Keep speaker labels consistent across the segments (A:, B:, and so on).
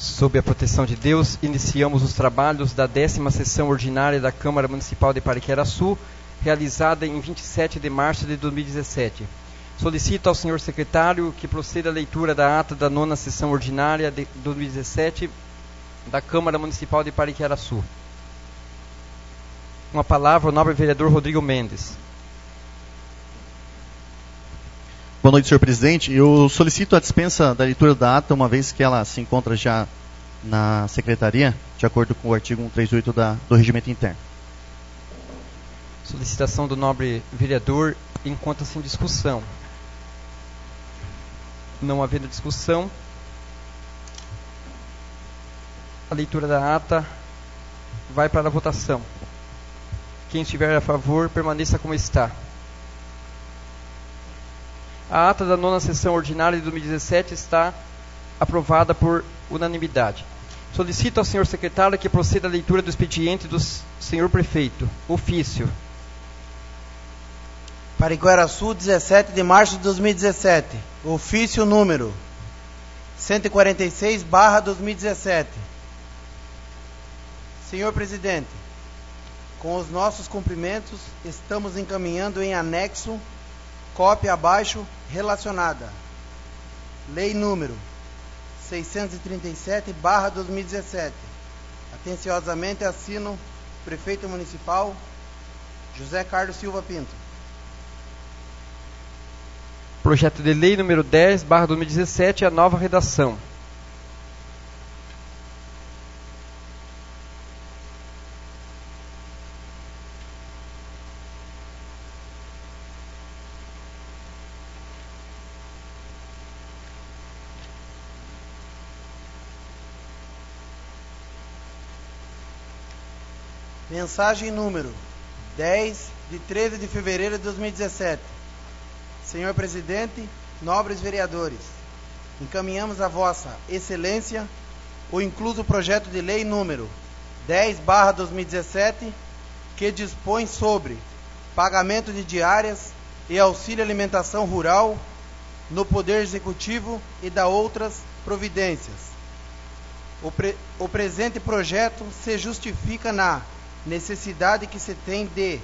A: Sob a proteção de Deus, iniciamos os trabalhos da 10ª sessão ordinária da Câmara Municipal de Pariquera-Açu, realizada em 27 de março de 2017. Solicito ao senhor secretário que proceda a leitura da ata da 9ª sessão ordinária de 2017 da Câmara Municipal de Pariquera-Açu. Uma palavra ao nobre vereador Rodrigo Mendes.
B: Boa noite, senhor presidente. Eu solicito a dispensa da leitura da ata, uma vez que ela se encontra já na secretaria, de acordo com o artigo 138 do Regimento Interno.
A: Solicitação do nobre vereador encontra-se em discussão. Não havendo discussão, a leitura da ata vai para a votação. Quem estiver a favor, permaneça como está. A ata da 9ª sessão ordinária de 2017 está aprovada por unanimidade. Solicito ao senhor secretário que proceda a leitura do expediente do senhor prefeito. Ofício.
C: Pariquera-Açu, 17 de março de 2017. Ofício número 146/2017. Senhor presidente, com os nossos cumprimentos, estamos encaminhando em anexo cópia abaixo relacionada. Lei número 637/2017. Atenciosamente assino Prefeito Municipal José Carlos Silva Pinto.
A: Projeto de Lei número 10/2017, a nova redação.
C: Mensagem número 10 de 13 de fevereiro de 2017. Senhor presidente, nobres vereadores, encaminhamos a vossa excelência o incluso projeto de lei número 10/2017, que dispõe sobre pagamento de diárias e auxílio alimentação rural no Poder Executivo e da outras providências. O presente projeto se justifica na necessidade que se tem de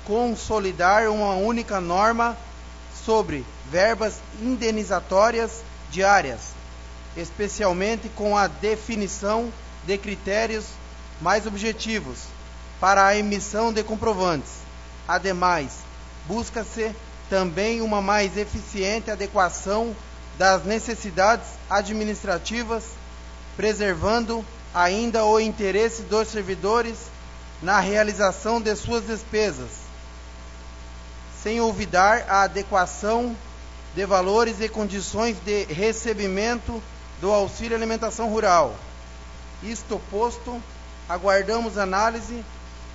C: consolidar uma única norma sobre verbas indenizatórias diárias, especialmente com a definição de critérios mais objetivos para a emissão de comprovantes. Ademais, busca-se também uma mais eficiente adequação das necessidades administrativas, preservando ainda o interesse dos servidores na realização de suas despesas, sem olvidar a adequação de valores e condições de recebimento do auxílio alimentação rural. Isto posto, aguardamos análise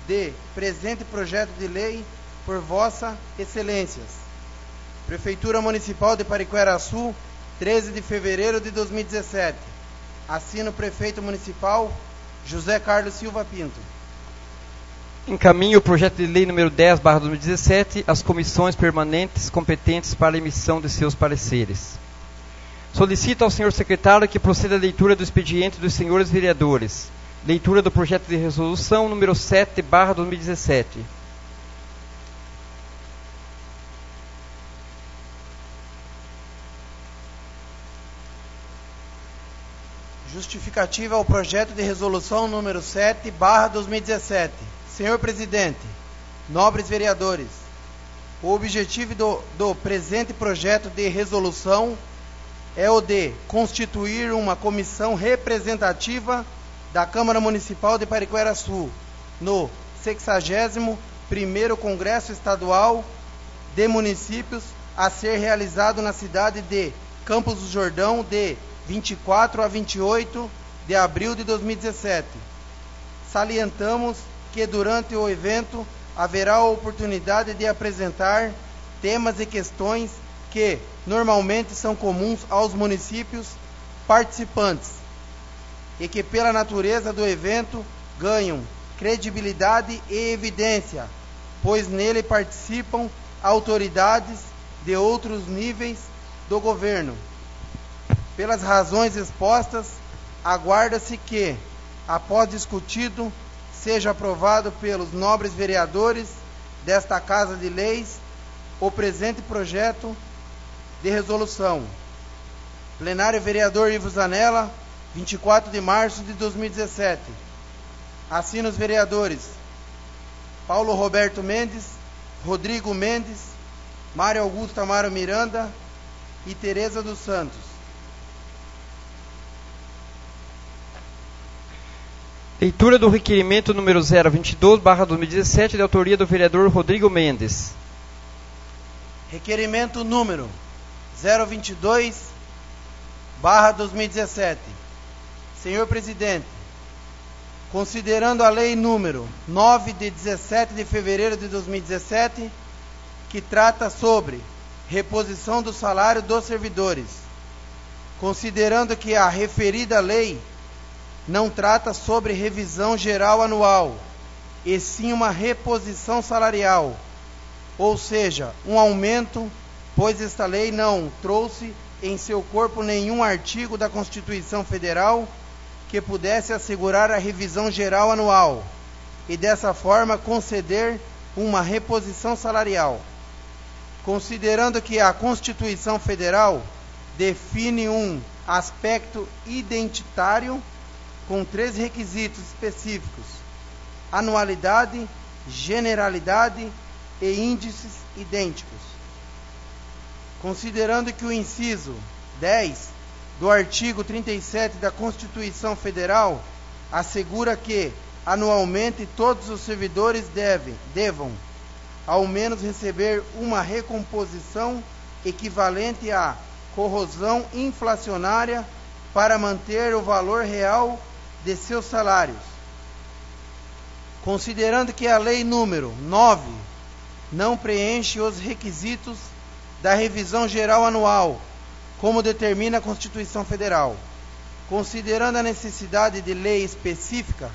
C: de presente projeto de lei por vossa excelências. Prefeitura Municipal de Pariquera-Açu, 13 de fevereiro de 2017. Assino o Prefeito Municipal José Carlos Silva Pinto.
A: Encaminho o projeto de lei número 10/2017 às comissões permanentes competentes para a emissão de seus pareceres. Solicito ao senhor secretário que proceda a leitura do expediente dos senhores vereadores. Leitura do projeto de resolução número 7/2017.
C: Justificativa ao projeto de resolução número 7/2017. Senhor presidente, nobres vereadores, o objetivo do presente projeto de resolução é o de constituir uma comissão representativa da Câmara Municipal de Pariquera-Açu no 61º Congresso Estadual de Municípios a ser realizado na cidade de Campos do Jordão de 24 a 28 de abril de 2017. Salientamos que durante o evento haverá a oportunidade de apresentar temas e questões que normalmente são comuns aos municípios participantes e que, pela natureza do evento, ganham credibilidade e evidência, pois nele participam autoridades de outros níveis do governo. Pelas razões expostas, aguarda-se que, após discutido, seja aprovado pelos nobres vereadores desta Casa de Leis o presente projeto de resolução. Plenário vereador Ivo Zanella, 24 de março de 2017. Assina os vereadores Paulo Roberto Mendes, Rodrigo Mendes, Mário Augusto Amaro Miranda e Tereza dos Santos.
A: Leitura do requerimento número 022/2017, de autoria do vereador Rodrigo Mendes.
C: Requerimento número 022/2017. Senhor Presidente, considerando a lei número 9 de 17 de fevereiro de 2017, que trata sobre reposição do salário dos servidores, considerando que a referida lei não trata sobre revisão geral anual, e sim uma reposição salarial, ou seja, um aumento, pois esta lei não trouxe em seu corpo nenhum artigo da Constituição Federal que pudesse assegurar a revisão geral anual, e dessa forma conceder uma reposição salarial. Considerando que a Constituição Federal define um aspecto identitário com 3 requisitos específicos: anualidade, generalidade e índices idênticos. Considerando que o inciso 10 do artigo 37 da Constituição Federal assegura que, anualmente, todos os servidores devam, ao menos, receber uma recomposição equivalente à corrosão inflacionária para manter o valor real de seus salários. Considerando que a lei número 9 não preenche os requisitos da revisão geral anual, como determina a Constituição Federal, considerando a necessidade de lei específica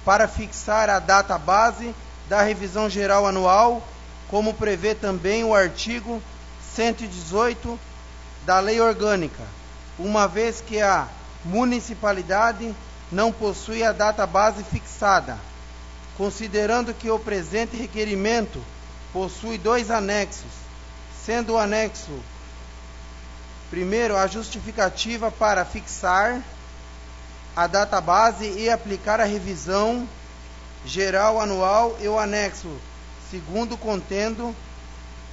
C: para fixar a data base da revisão geral anual, como prevê também o artigo 118 da Lei Orgânica, uma vez que a municipalidade não possui a data base fixada, considerando que o presente requerimento possui 2 anexos, sendo o anexo primeiro a justificativa para fixar a data base e aplicar a revisão geral anual, e o anexo segundo contendo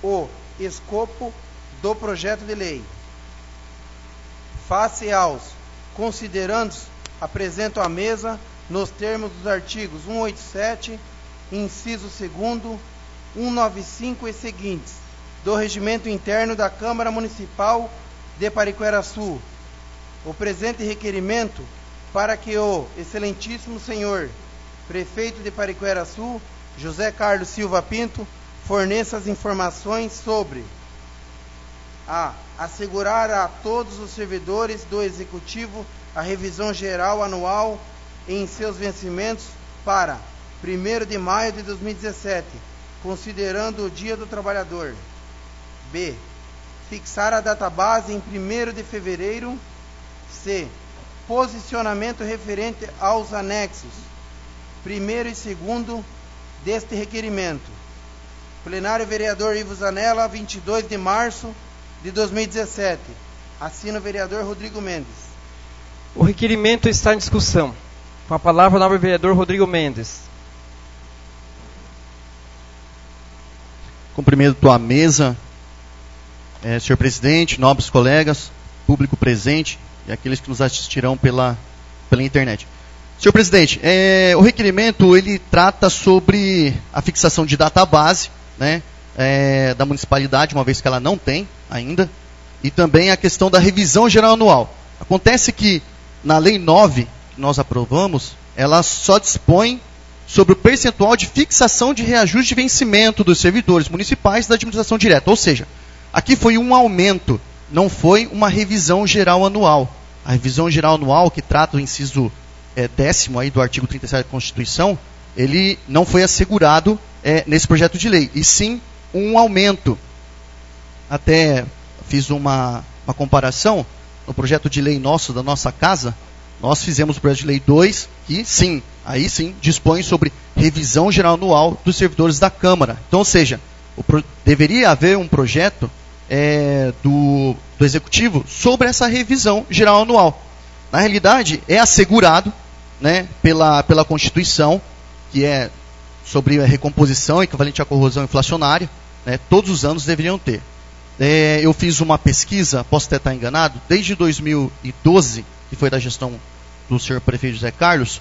C: o escopo do projeto de lei. Face aos considerandos, apresento à mesa, nos termos dos artigos 187, inciso 2º, 195 e seguintes, do Regimento Interno da Câmara Municipal de Pariquera-Açu, o presente requerimento para que o excelentíssimo senhor prefeito de Pariquera-Açu, José Carlos Silva Pinto, forneça as informações sobre assegurar a todos os servidores do Executivo a revisão geral anual em seus vencimentos para 1º de maio de 2017, considerando o Dia do Trabalhador. B. Fixar a data base em 1º de fevereiro. C. Posicionamento referente aos anexos 1º e 2º deste requerimento. Plenário vereador Ivo Zanella, 22 de março de 2017. Assina o vereador Rodrigo Mendes.
A: O requerimento está em discussão. Com a palavra o nobre vereador Rodrigo Mendes.
B: Cumprimento a mesa, senhor presidente, nobres colegas, público presente e aqueles que nos assistirão pela internet. Senhor presidente, o requerimento ele trata sobre a fixação de data base, né, da municipalidade, uma vez que ela não tem ainda, e também a questão da revisão geral anual. Acontece que na Lei 9, que nós aprovamos, ela só dispõe sobre o percentual de fixação de reajuste de vencimento dos servidores municipais da administração direta. Ou seja, aqui foi um aumento, não foi uma revisão geral anual. A revisão geral anual, que trata o inciso 10º aí do artigo 37 da Constituição, ele não foi assegurado nesse projeto de lei, e sim um aumento. Até fiz uma comparação no projeto de lei nosso, da nossa casa, nós fizemos o projeto de lei 2, que sim, aí sim, dispõe sobre revisão geral anual dos servidores da Câmara. Então, ou seja, deveria haver um projeto do Executivo sobre essa revisão geral anual. Na realidade, é assegurado, né, pela Constituição, que é sobre a recomposição equivalente à corrosão inflacionária, né, todos os anos deveriam ter. Eu fiz uma pesquisa, posso até estar enganado, desde 2012, que foi da gestão do senhor prefeito José Carlos,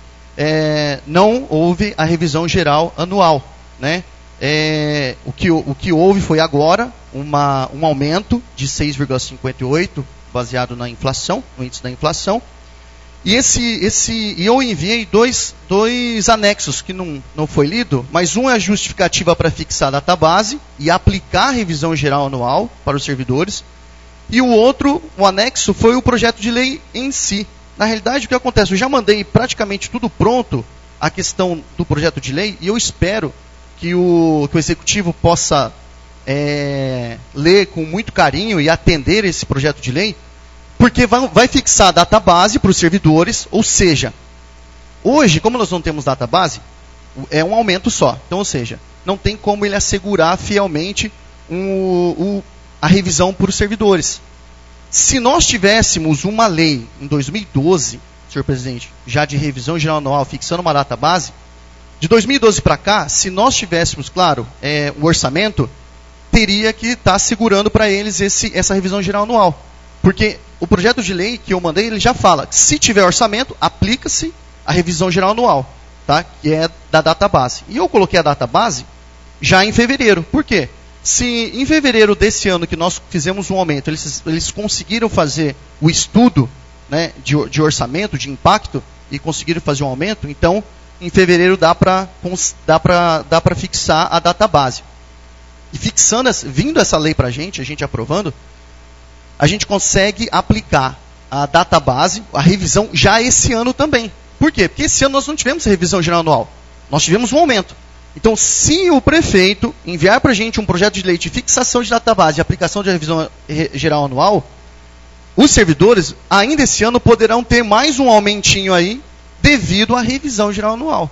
B: não houve a revisão geral anual, né? O que houve foi agora um aumento de 6,58, baseado na inflação, no índice da inflação. E eu enviei dois anexos que não foi lido, mas um é a justificativa para fixar a database e aplicar a revisão geral anual para os servidores. E o anexo, foi o projeto de lei em si. Na realidade, o que acontece? Eu já mandei praticamente tudo pronto, a questão do projeto de lei, e eu espero que o Executivo possa ler com muito carinho e atender esse projeto de lei, porque vai fixar a database para os servidores, ou seja, hoje, como nós não temos database, é um aumento só. Então, ou seja, não tem como ele assegurar fielmente a revisão para os servidores. Se nós tivéssemos uma lei em 2012, senhor presidente, já de revisão geral anual, fixando uma database, de 2012 para cá, se nós tivéssemos, claro, o orçamento, teria que estar segurando para eles essa revisão geral anual. Porque o projeto de lei que eu mandei, ele já fala que se tiver orçamento, aplica-se a revisão geral anual, tá? Que é da database. E eu coloquei a database já em fevereiro. Por quê? Se em fevereiro desse ano que nós fizemos um aumento, eles conseguiram fazer o estudo, né, de orçamento, de impacto, e conseguiram fazer um aumento, então em fevereiro dá para fixar a database. E vindo essa lei para a gente aprovando, a gente consegue aplicar a database, a revisão, já esse ano também. Por quê? Porque esse ano nós não tivemos revisão geral anual. Nós tivemos um aumento. Então, se o prefeito enviar para a gente um projeto de lei de fixação de database e aplicação de revisão geral anual, os servidores, ainda esse ano, poderão ter mais um aumentinho aí, devido à revisão geral anual.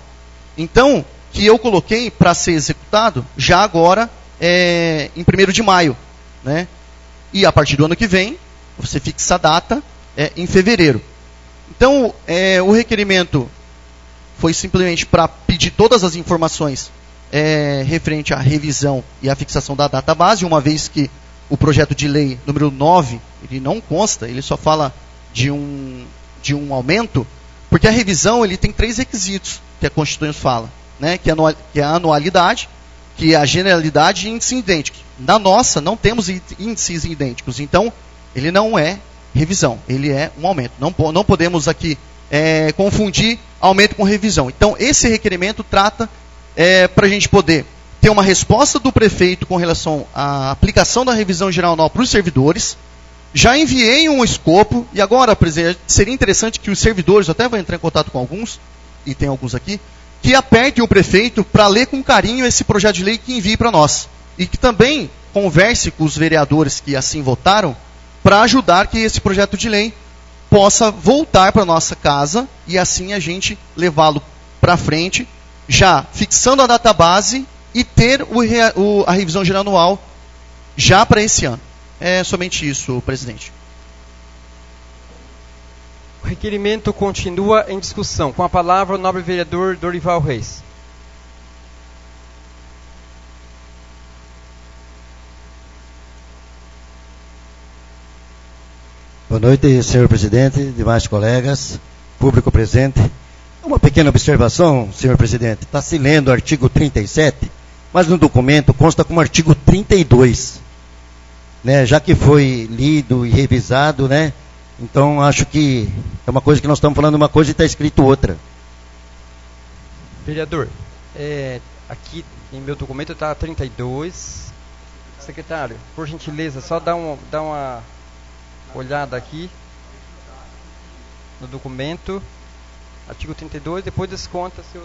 B: Então, que eu coloquei para ser executado já agora, em 1º de maio, né? E a partir do ano que vem, você fixa a data em fevereiro. Então, o requerimento foi simplesmente para pedir todas as informações referente à revisão e à fixação da database, uma vez que o projeto de lei número 9, ele não consta, ele só fala de um aumento, porque a revisão ele tem 3 requisitos que a Constituição fala, né? Que é a anualidade, que é a generalidade e índice idêntico. Na nossa, não temos índices idênticos, então ele não é revisão, ele é um aumento. Não podemos aqui confundir aumento com revisão. Então, esse requerimento trata para a gente poder ter uma resposta do prefeito com relação à aplicação da revisão geral anual para os servidores. Já enviei um escopo, e agora, presidente, seria interessante que os servidores, eu até vou entrar em contato com alguns, e tem alguns aqui, que apertem o prefeito para ler com carinho esse projeto de lei que envie para nós. E que também converse com os vereadores que assim votaram, para ajudar que esse projeto de lei possa voltar para a nossa casa e assim a gente levá-lo para frente, já fixando a database e ter a revisão geral anual já para esse ano. É somente isso, presidente.
A: O requerimento continua em discussão. Com a palavra o nobre vereador Dorival Reis.
D: Boa noite, senhor presidente, demais colegas, público presente. Uma pequena observação, senhor presidente. Está se lendo o artigo 37, mas no documento consta como artigo 32. Né? Já que foi lido e revisado, né? Então acho que é uma coisa que nós estamos falando uma coisa e está escrito outra.
A: Vereador, aqui em meu documento está 32. Secretário, por gentileza, só dá uma olhada aqui no documento, artigo 32, depois desconta seu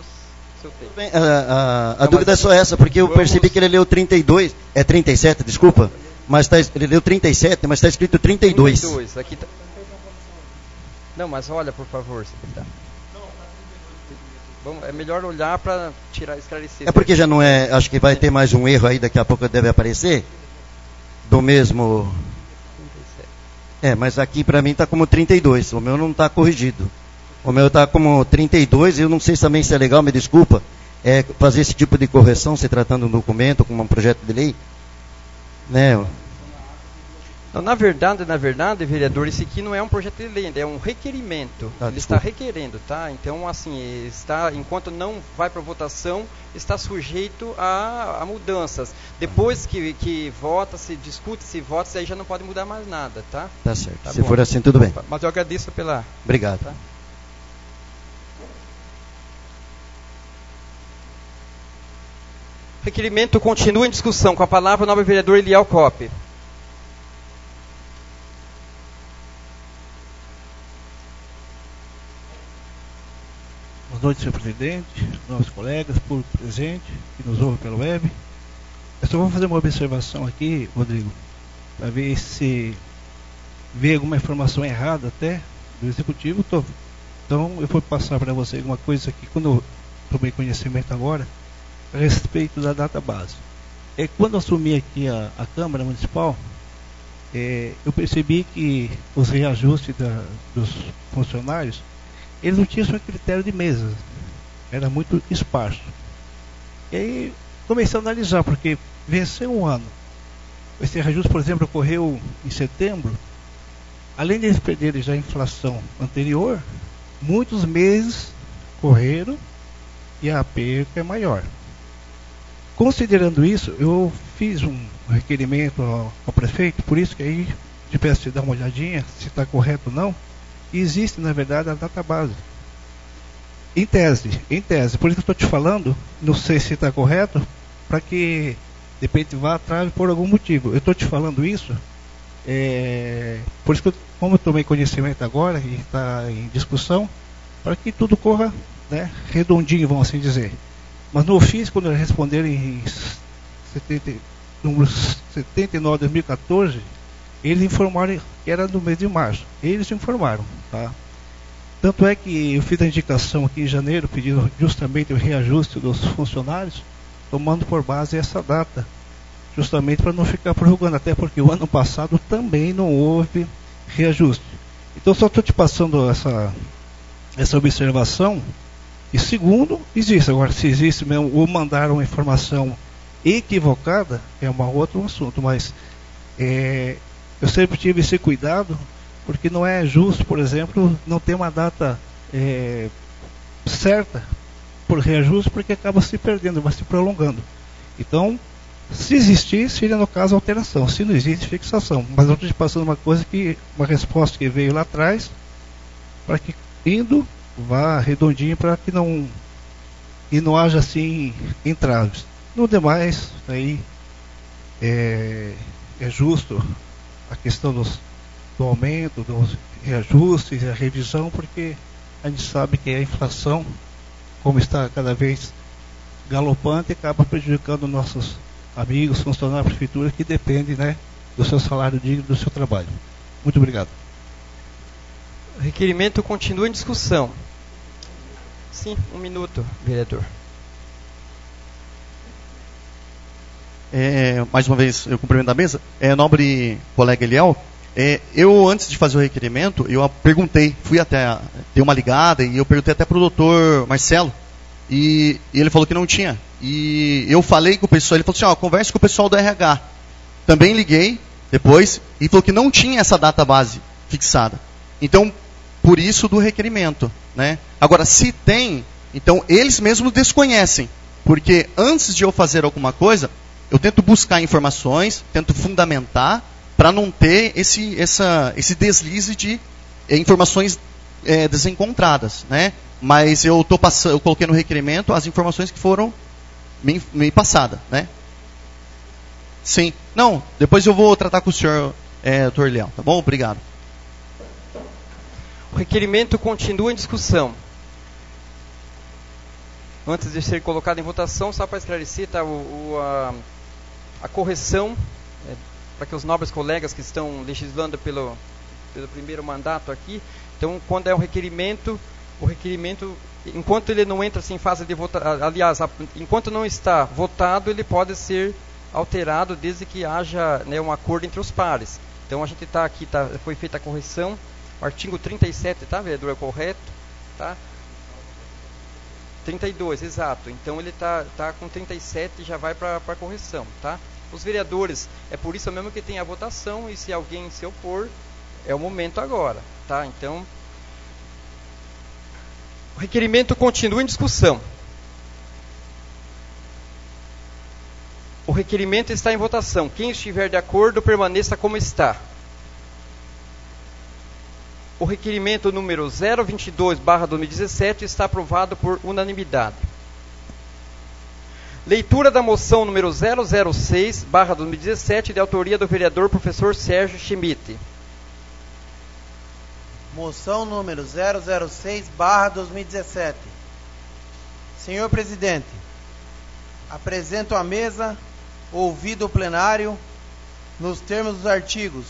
A: tempo.
D: Bem, a dúvida é só essa, porque eu percebi que ele leu 32, 37, desculpa, mas ele leu 37, mas está escrito 32.
A: 32, aqui tá. Não, mas olha, por favor, secretário. É melhor olhar para esclarecer.
D: É porque já não é, acho que vai ter mais um erro aí, daqui a pouco deve aparecer, do mesmo... mas aqui para mim está como 32, o meu não está corrigido. O meu está como 32, eu não sei também se é legal, me desculpa, fazer esse tipo de correção, se tratando de um documento, como um projeto de lei, né?
A: Então, na verdade, vereador, esse aqui não é um projeto de lei, é um requerimento. Ele está requerendo, tá? Então, assim, enquanto não vai para votação, está sujeito a mudanças. Depois que vota, se discute, se vota, aí já não pode mudar mais nada, tá?
D: Tá certo. Tá, se for assim, tudo bem.
A: Mas eu agradeço pela...
D: Obrigado.
A: Tá? Requerimento continua em discussão. Com a palavra o nobre vereador Eliel Coppe.
E: Boa noite, senhor presidente, nossos colegas, público presente, que nos ouve pela web. Eu só vou fazer uma observação aqui, Rodrigo, para ver se vê alguma informação errada até do executivo. Então eu vou passar para você alguma coisa aqui, quando eu tomei conhecimento agora, a respeito da data base. Quando eu assumi aqui a Câmara Municipal, eu percebi que os reajustes dos funcionários, eles não tinham só critério de mesas, era muito esparso. E aí comecei a analisar, porque venceu um ano. Esse reajuste, por exemplo, ocorreu em setembro. Além de eles perderem já a inflação anterior, muitos meses correram e a perca é maior. Considerando isso, eu fiz um requerimento ao prefeito, por isso que aí te peço que dar uma olhadinha se está correto ou não. E existe, na verdade, a data base. Em tese, por isso que eu estou te falando, não sei se está correto, para que de repente vá atrás por algum motivo. Eu estou te falando isso, por isso que como eu tomei conhecimento agora e está em discussão, para que tudo corra, né, redondinho, vamos assim dizer. Mas no ofício, quando eles responderam em número 79 de 2014, eles informaram que era no mês de março. Eles informaram, tá? Tanto é que eu fiz a indicação aqui em janeiro, pedindo justamente o reajuste dos funcionários, tomando por base essa data, justamente para não ficar prorrogando, até porque o ano passado também não houve reajuste. Então só estou te passando essa observação. E segundo, existe. Agora, se existe mesmo, ou mandaram uma informação equivocada, é um outro assunto, mas eu sempre tive esse cuidado, porque não é justo, por exemplo, não ter uma data certa por reajuste, porque acaba se perdendo, vai se prolongando. Então, se existir, seria no caso alteração. Se não existe, fixação. Mas eu estou te passando uma resposta que veio lá atrás, para que indo vá redondinho, para que não haja assim entraves. No demais, aí é justo a questão do aumento, dos reajustes, a revisão, porque a gente sabe que a inflação, como está cada vez galopante, acaba prejudicando nossos amigos, funcionários da prefeitura, que dependem, né, do seu salário digno, do seu trabalho. Muito obrigado.
A: O requerimento continua em discussão. Sim, 1 minuto, vereador.
B: Mais uma vez, eu cumprimento a mesa. Nobre colega Eliel, eu, antes de fazer o requerimento, eu perguntei, dei uma ligada, e eu perguntei até para o doutor Marcelo, e ele falou que não tinha. E eu falei com o pessoal, ele falou assim, converse com o pessoal do RH. Também liguei depois, e falou que não tinha essa data base fixada. Então, por isso do requerimento, né? Agora, se tem, então eles mesmos desconhecem, porque antes de eu fazer alguma coisa, eu tento buscar informações, tento fundamentar, para não ter esse deslize de informações desencontradas, né? Mas eu coloquei no requerimento as informações que foram me passadas, né? Sim. Não, depois eu vou tratar com o senhor, doutor Leão, tá bom? Obrigado.
A: O requerimento continua em discussão. Antes de ser colocado em votação, só para esclarecer, tá, a correção, para que os nobres colegas que estão legislando pelo primeiro mandato aqui, Então, quando é um requerimento, o requerimento, enquanto ele não entra assim, em fase de votação, aliás, enquanto não está votado, ele pode ser alterado desde que haja, né, um acordo entre os pares. Então, a gente está aqui, foi feita a correção, o artigo 37, tá, vereador, é correto? Tá? 32, exato. Então, ele tá com 37 e já vai para a correção, tá? Os vereadores, é por isso mesmo que tem a votação, e se alguém se opor, é o momento agora, tá? Então, o requerimento continua em discussão. O requerimento está em votação. Quem estiver de acordo, permaneça como está. O requerimento número 022/2017 está aprovado por unanimidade. Leitura da moção número 006/2017, de autoria do vereador professor Sérgio Schmidt.
C: Moção número 006/2017. Senhor presidente, apresento à mesa, ouvido o plenário, nos termos dos artigos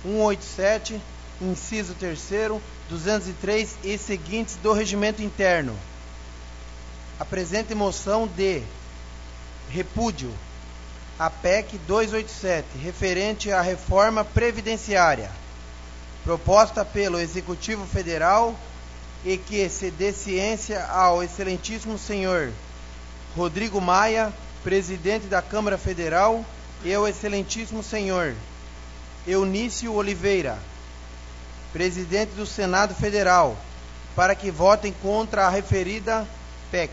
C: 187, inciso 3º, 203 e seguintes do Regimento Interno, a presente moção de repúdio à PEC 287, referente à reforma previdenciária, proposta pelo Executivo Federal e que se dê ciência ao excelentíssimo senhor Rodrigo Maia, presidente da Câmara Federal, e ao excelentíssimo senhor Eunício Oliveira, presidente do Senado Federal, para que votem contra a referida PEC.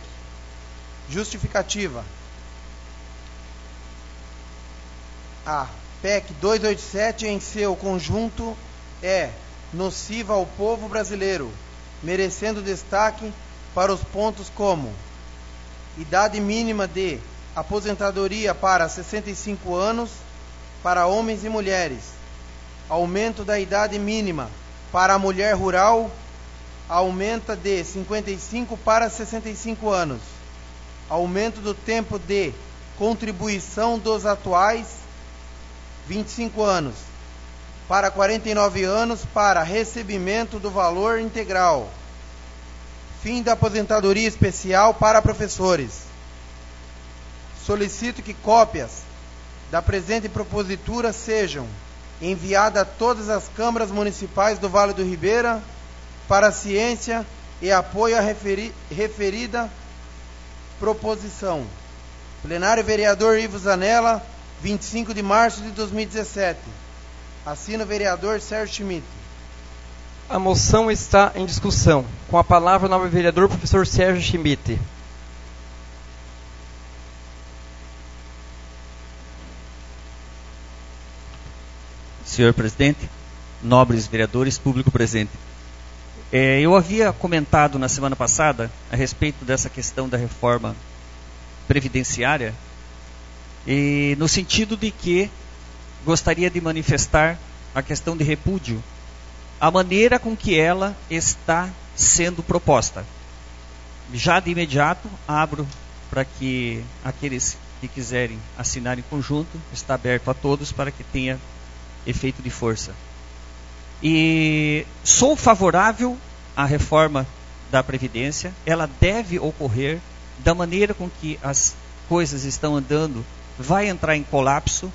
C: Justificativa. A PEC 287 em seu conjunto é nociva ao povo brasileiro, merecendo destaque para os pontos como idade mínima de aposentadoria para 65 anos para homens e mulheres, aumento da idade mínima para a mulher rural, aumenta de 55 para 65 anos, aumento do tempo de contribuição dos atuais 25 anos para 49 anos para recebimento do valor integral, fim da aposentadoria especial para professores. Solicito que cópias da presente propositura sejam enviadas a todas as câmaras municipais do Vale do Ribeira para ciência e apoio à referida proposição. Plenário Vereador Ivo Zanella, 25 de março de 2017. Assina o vereador Sérgio Schmidt.
A: A moção está em discussão. Com a palavra o novo vereador professor Sérgio Schmidt.
F: Senhor presidente, nobres vereadores, público presente. Eu havia comentado na semana passada a respeito dessa questão da reforma previdenciária, e no sentido de que gostaria de manifestar a questão de repúdio à maneira com que ela está sendo proposta. Já de imediato, abro para que aqueles que quiserem assinar em conjunto, está aberto a todos para que tenha efeito de força. E sou favorável à reforma da Previdência. Ela deve ocorrer da maneira com que as coisas estão andando, vai entrar em colapso,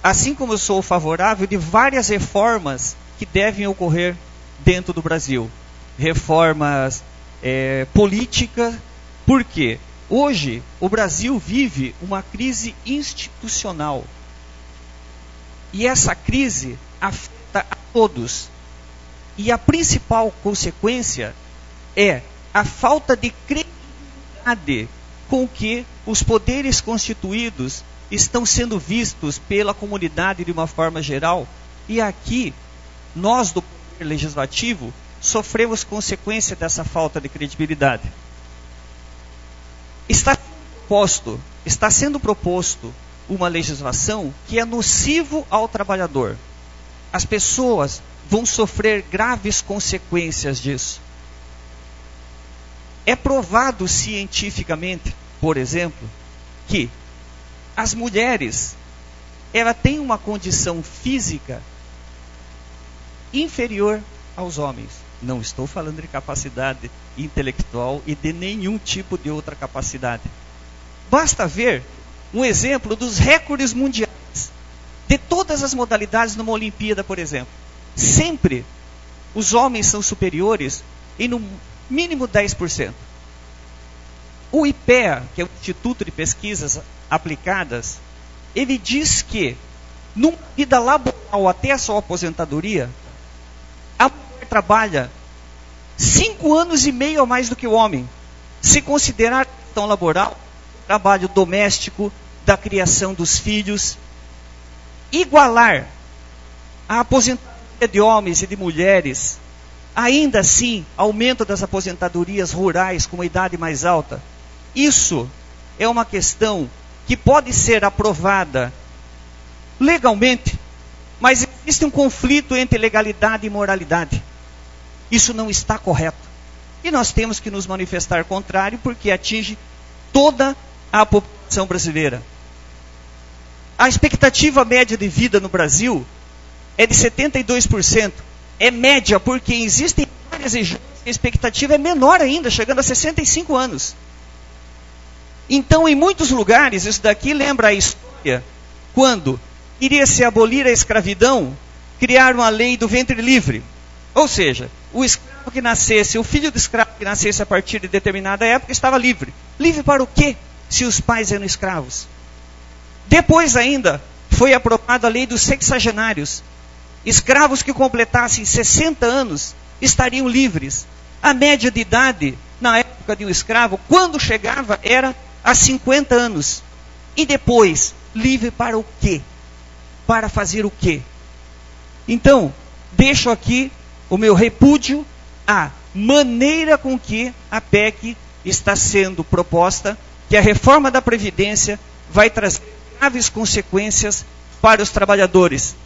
F: assim como eu sou favorável de várias reformas que devem ocorrer dentro do Brasil. Reformas políticas. Por quê? Hoje o Brasil vive uma crise institucional. E essa crise afeta a todos. E a principal consequência é a falta de credibilidade com que os poderes constituídos estão sendo vistos pela comunidade de uma forma geral. E aqui, nós do Poder Legislativo sofremos consequência dessa falta de credibilidade. Está sendo proposto uma legislação que é nocivo ao trabalhador. As pessoas vão sofrer graves consequências disso. É provado cientificamente, por exemplo, que as mulheres, ela tem uma condição física inferior aos homens. Não estou falando de capacidade intelectual e de nenhum tipo de outra capacidade. Basta ver um exemplo dos recordes mundiais de todas as modalidades numa Olimpíada, por exemplo. Sempre os homens são superiores em no mínimo 10%. O IPEA, que é o Instituto de Pesquisas Aplicadas, ele diz que numa vida laboral até a sua aposentadoria, a mulher trabalha 5 anos e meio a mais do que o homem. Se considerar a questão laboral, trabalho doméstico, da criação dos filhos, igualar a aposentadoria de homens e de mulheres, ainda assim, aumento das aposentadorias rurais com uma idade mais alta, isso é uma questão que pode ser aprovada legalmente, mas existe um conflito entre legalidade e moralidade. Isso não está correto. E nós temos que nos manifestar contrário, porque atinge toda a população brasileira. A expectativa média de vida no Brasil é de 72%. É média, porque existem várias regiões que a expectativa é menor ainda, chegando a 65 anos. Então, em muitos lugares, isso daqui lembra a história, quando iria se abolir a escravidão, criaram a lei do ventre livre. Ou seja, o escravo que nascesse, o filho do escravo que nascesse a partir de determinada época estava livre. Livre para o quê, se os pais eram escravos? Depois ainda, foi aprovada a lei dos sexagenários. Escravos que completassem 60 anos estariam livres. A média de idade, na época de um escravo, quando chegava, era a 50 anos. E depois, livre para o quê? Para fazer o quê? Então, deixo aqui o meu repúdio à maneira com que a PEC está sendo proposta, que a reforma da Previdência vai trazer graves consequências para os trabalhadores.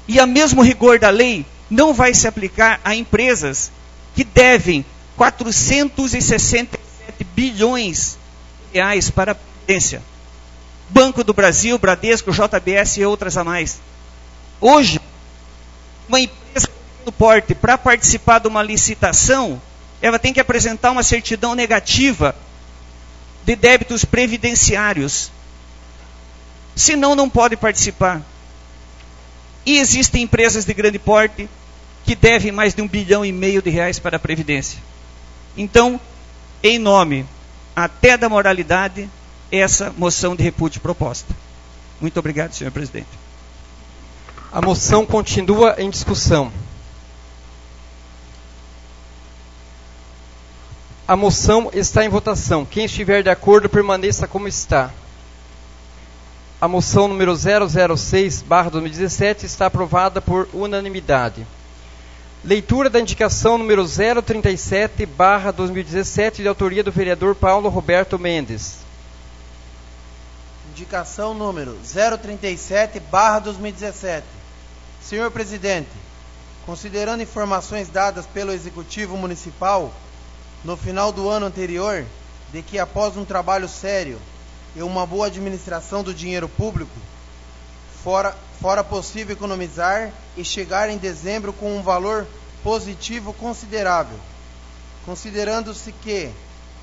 F: E a mesmo rigor da lei não vai se aplicar a empresas que devem 467 bilhões de reais para a Previdência. Banco do Brasil, Bradesco, JBS e outras a mais. Hoje, uma empresa do porte, para participar de uma licitação, ela tem que apresentar uma certidão negativa de débitos previdenciários. Senão, não pode participar. E existem empresas de grande porte que devem mais de 1,5 bilhão de reais para a Previdência. Então, em nome até da moralidade, essa moção de repúdio proposta. Muito obrigado, senhor presidente.
A: A moção continua em discussão. A moção está em votação. Quem estiver de acordo, permaneça como está. A moção número 006/2017 está aprovada por unanimidade. Leitura da indicação número 037/2017, de autoria do vereador Paulo Roberto Mendes.
C: Indicação número 037/2017. Senhor presidente, considerando informações dadas pelo Executivo Municipal no final do ano anterior, de que após um trabalho sério e uma boa administração do dinheiro público, fora possível economizar e chegar em dezembro com um valor positivo considerável, considerando-se que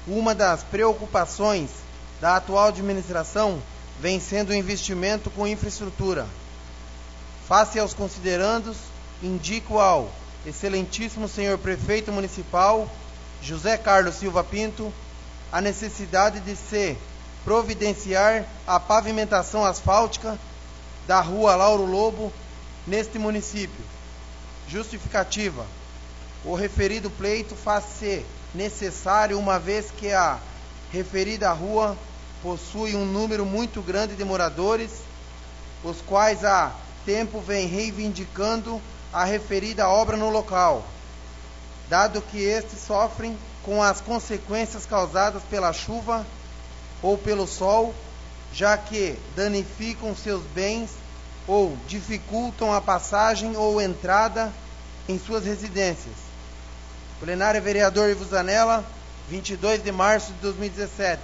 C: uma das preocupações da atual administração vem sendo o investimento com infraestrutura. Face aos considerandos, indico ao excelentíssimo senhor prefeito municipal, José Carlos Silva Pinto, a necessidade de se providenciar a pavimentação asfáltica da rua Lauro Lobo, neste município. Justificativa: o referido pleito faz-se necessário, uma vez que a referida rua possui um número muito grande de moradores, os quais há tempo vêm reivindicando a referida obra no local, dado que estes sofrem com as consequências causadas pela chuva ou pelo sol, já que danificam seus bens ou dificultam a passagem ou entrada em suas residências. Plenário vereador Ivo Zanella, 22 de março de 2017.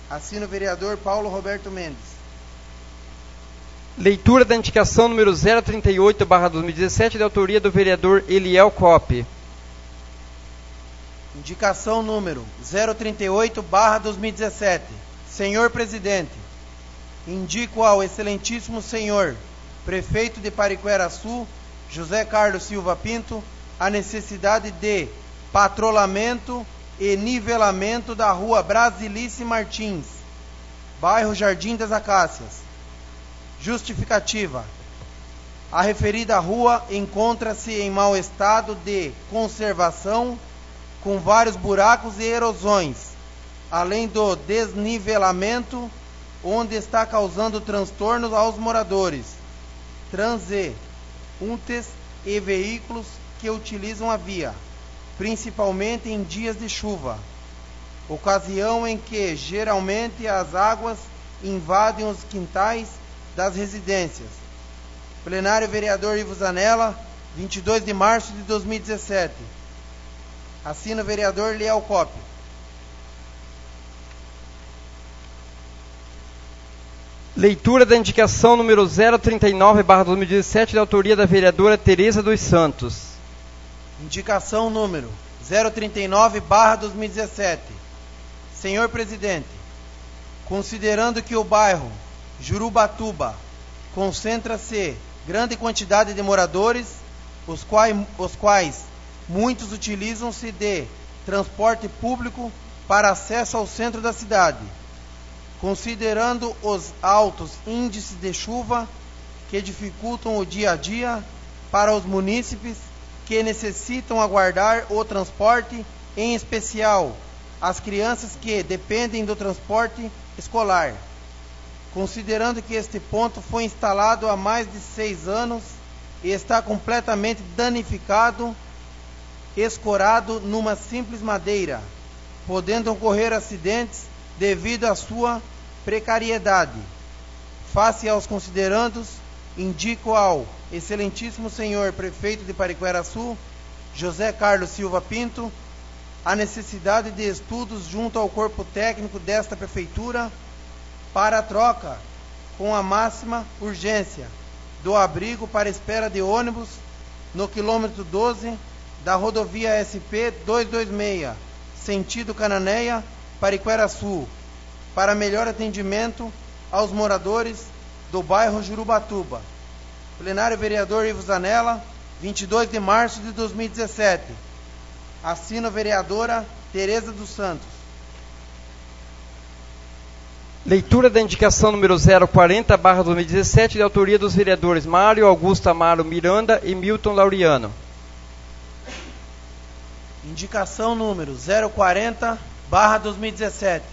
C: Assino o vereador Paulo Roberto Mendes.
A: Leitura da indicação número 038/2017, de autoria do vereador Eliel Coppe.
C: Indicação número 038/2017. Senhor Presidente, indico ao excelentíssimo senhor prefeito de Pariquera-Açu, José Carlos Silva Pinto, a necessidade de patrulhamento e nivelamento da rua Brasilice Martins, bairro Jardim das Acácias. Justificativa: a referida rua encontra-se em mau estado de conservação, com vários buracos e erosões, além do desnivelamento, onde está causando transtornos aos moradores, transeuntes e veículos que utilizam a via, principalmente em dias de chuva, ocasião em que geralmente as águas invadem os quintais das residências. Plenário vereador Ivo Zanella, 22 de março de 2017. Assina o vereador Liel Coppi.
A: Leitura da indicação número 039/2017, de autoria da vereadora Tereza dos Santos.
C: Indicação número 039/2017. Senhor Presidente, considerando que o bairro Jurubatuba concentra-se grande quantidade de moradores, os quais muitos utilizam-se de transporte público para acesso ao centro da cidade, considerando os altos índices de chuva que dificultam o dia a dia para os munícipes que necessitam aguardar o transporte, em especial as crianças que dependem do transporte escolar. Considerando que este ponto foi instalado há mais de 6 anos e está completamente danificado, escorado numa simples madeira, podendo ocorrer acidentes devido à sua precariedade. Face aos considerandos, indico ao excelentíssimo senhor prefeito de Pariquera-Açu, José Carlos Silva Pinto, a necessidade de estudos junto ao corpo técnico desta prefeitura para a troca, com a máxima urgência, do abrigo para espera de ônibus no quilômetro 12 da rodovia SP 226, sentido Cananéia, Pariquera-Açu, para melhor atendimento aos moradores do bairro Jurubatuba. Plenário vereador Ivo Zanella, 22 de março de 2017. Assina a vereadora Tereza dos Santos.
A: Leitura da indicação número 040/2017, de autoria dos vereadores Mário Augusto Amaro Miranda e Milton Laureano.
C: Indicação número 040/2017.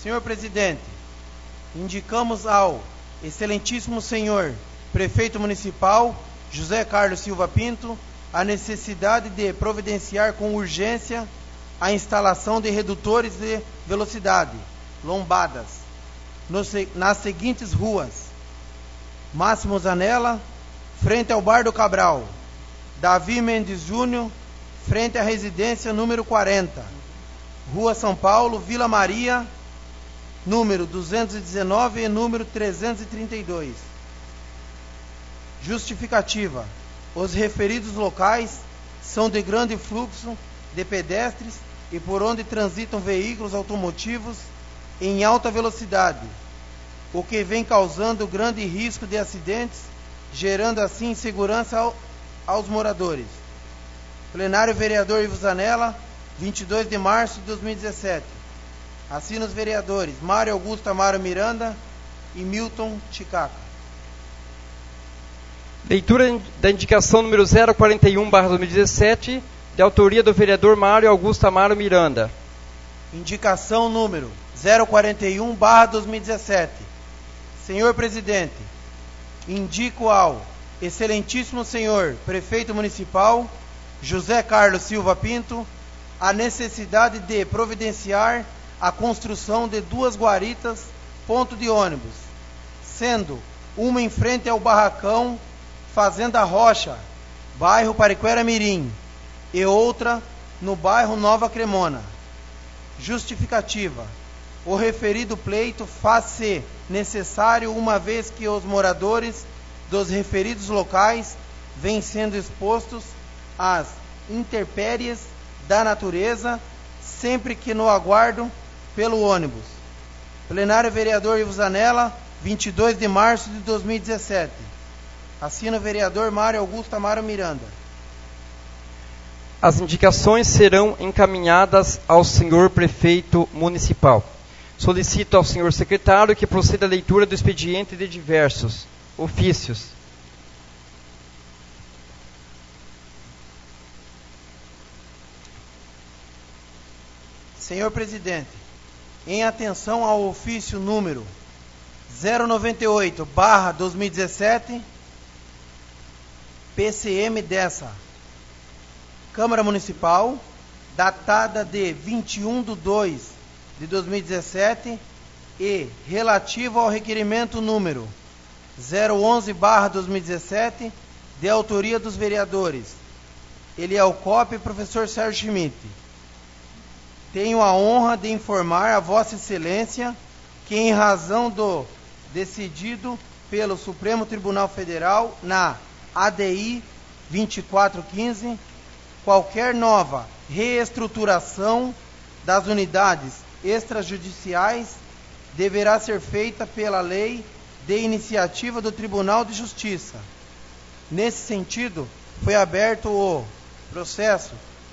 C: Senhor Presidente, indicamos ao excelentíssimo senhor prefeito municipal José Carlos Silva Pinto a necessidade de providenciar com urgência a instalação de redutores de velocidade, lombadas, nas seguintes ruas: Máximo Zanella, frente ao Bar do Cabral; Davi Mendes Júnior, frente à residência número 40; Rua São Paulo, Vila Maria, número 219 e número 332. Justificativa: os referidos locais são de grande fluxo de pedestres e por onde transitam veículos automotivos em alta velocidade, o que vem causando grande risco de acidentes, gerando assim insegurança aos moradores. Plenário vereador Ivo Zanella, 22 de março de 2017. Assina os vereadores Mário Augusto Amaro Miranda e Milton Chicaca.
A: Leitura da indicação número 041/2017, de autoria do vereador Mário Augusto Amaro Miranda.
C: Indicação número 041/2017. Senhor Presidente, indico ao excelentíssimo senhor prefeito municipal José Carlos Silva Pinto a necessidade de providenciar a construção de 2 guaritas ponto de ônibus, sendo uma em frente ao barracão Fazenda Rocha, bairro Pariquera Mirim, e outra no bairro Nova Cremona. Justificativa: o referido pleito faz-se necessário uma vez que os moradores dos referidos locais vêm sendo expostos às intempéries da natureza sempre que no aguardo pelo ônibus. Plenário vereador Ivo Zanella, 22 de março de 2017. Assina o vereador Mário Augusto Amaro Miranda.
A: As indicações serão encaminhadas ao senhor prefeito municipal. Solicito ao senhor secretário que proceda à leitura do expediente de diversos ofícios.
C: Senhor presidente, em atenção ao ofício número 098/2017, PCM dessa Câmara Municipal, datada de 21/2/2017 e relativo ao requerimento número 011/2017, de autoria dos vereadores Eliel Coppe e professor Sérgio Schmidt. Tenho a honra de informar a Vossa Excelência que, em razão do decidido pelo Supremo Tribunal Federal na ADI 2415, qualquer nova reestruturação das unidades extrajudiciais deverá ser feita pela lei de iniciativa do Tribunal de Justiça. Nesse sentido, foi aberto o processo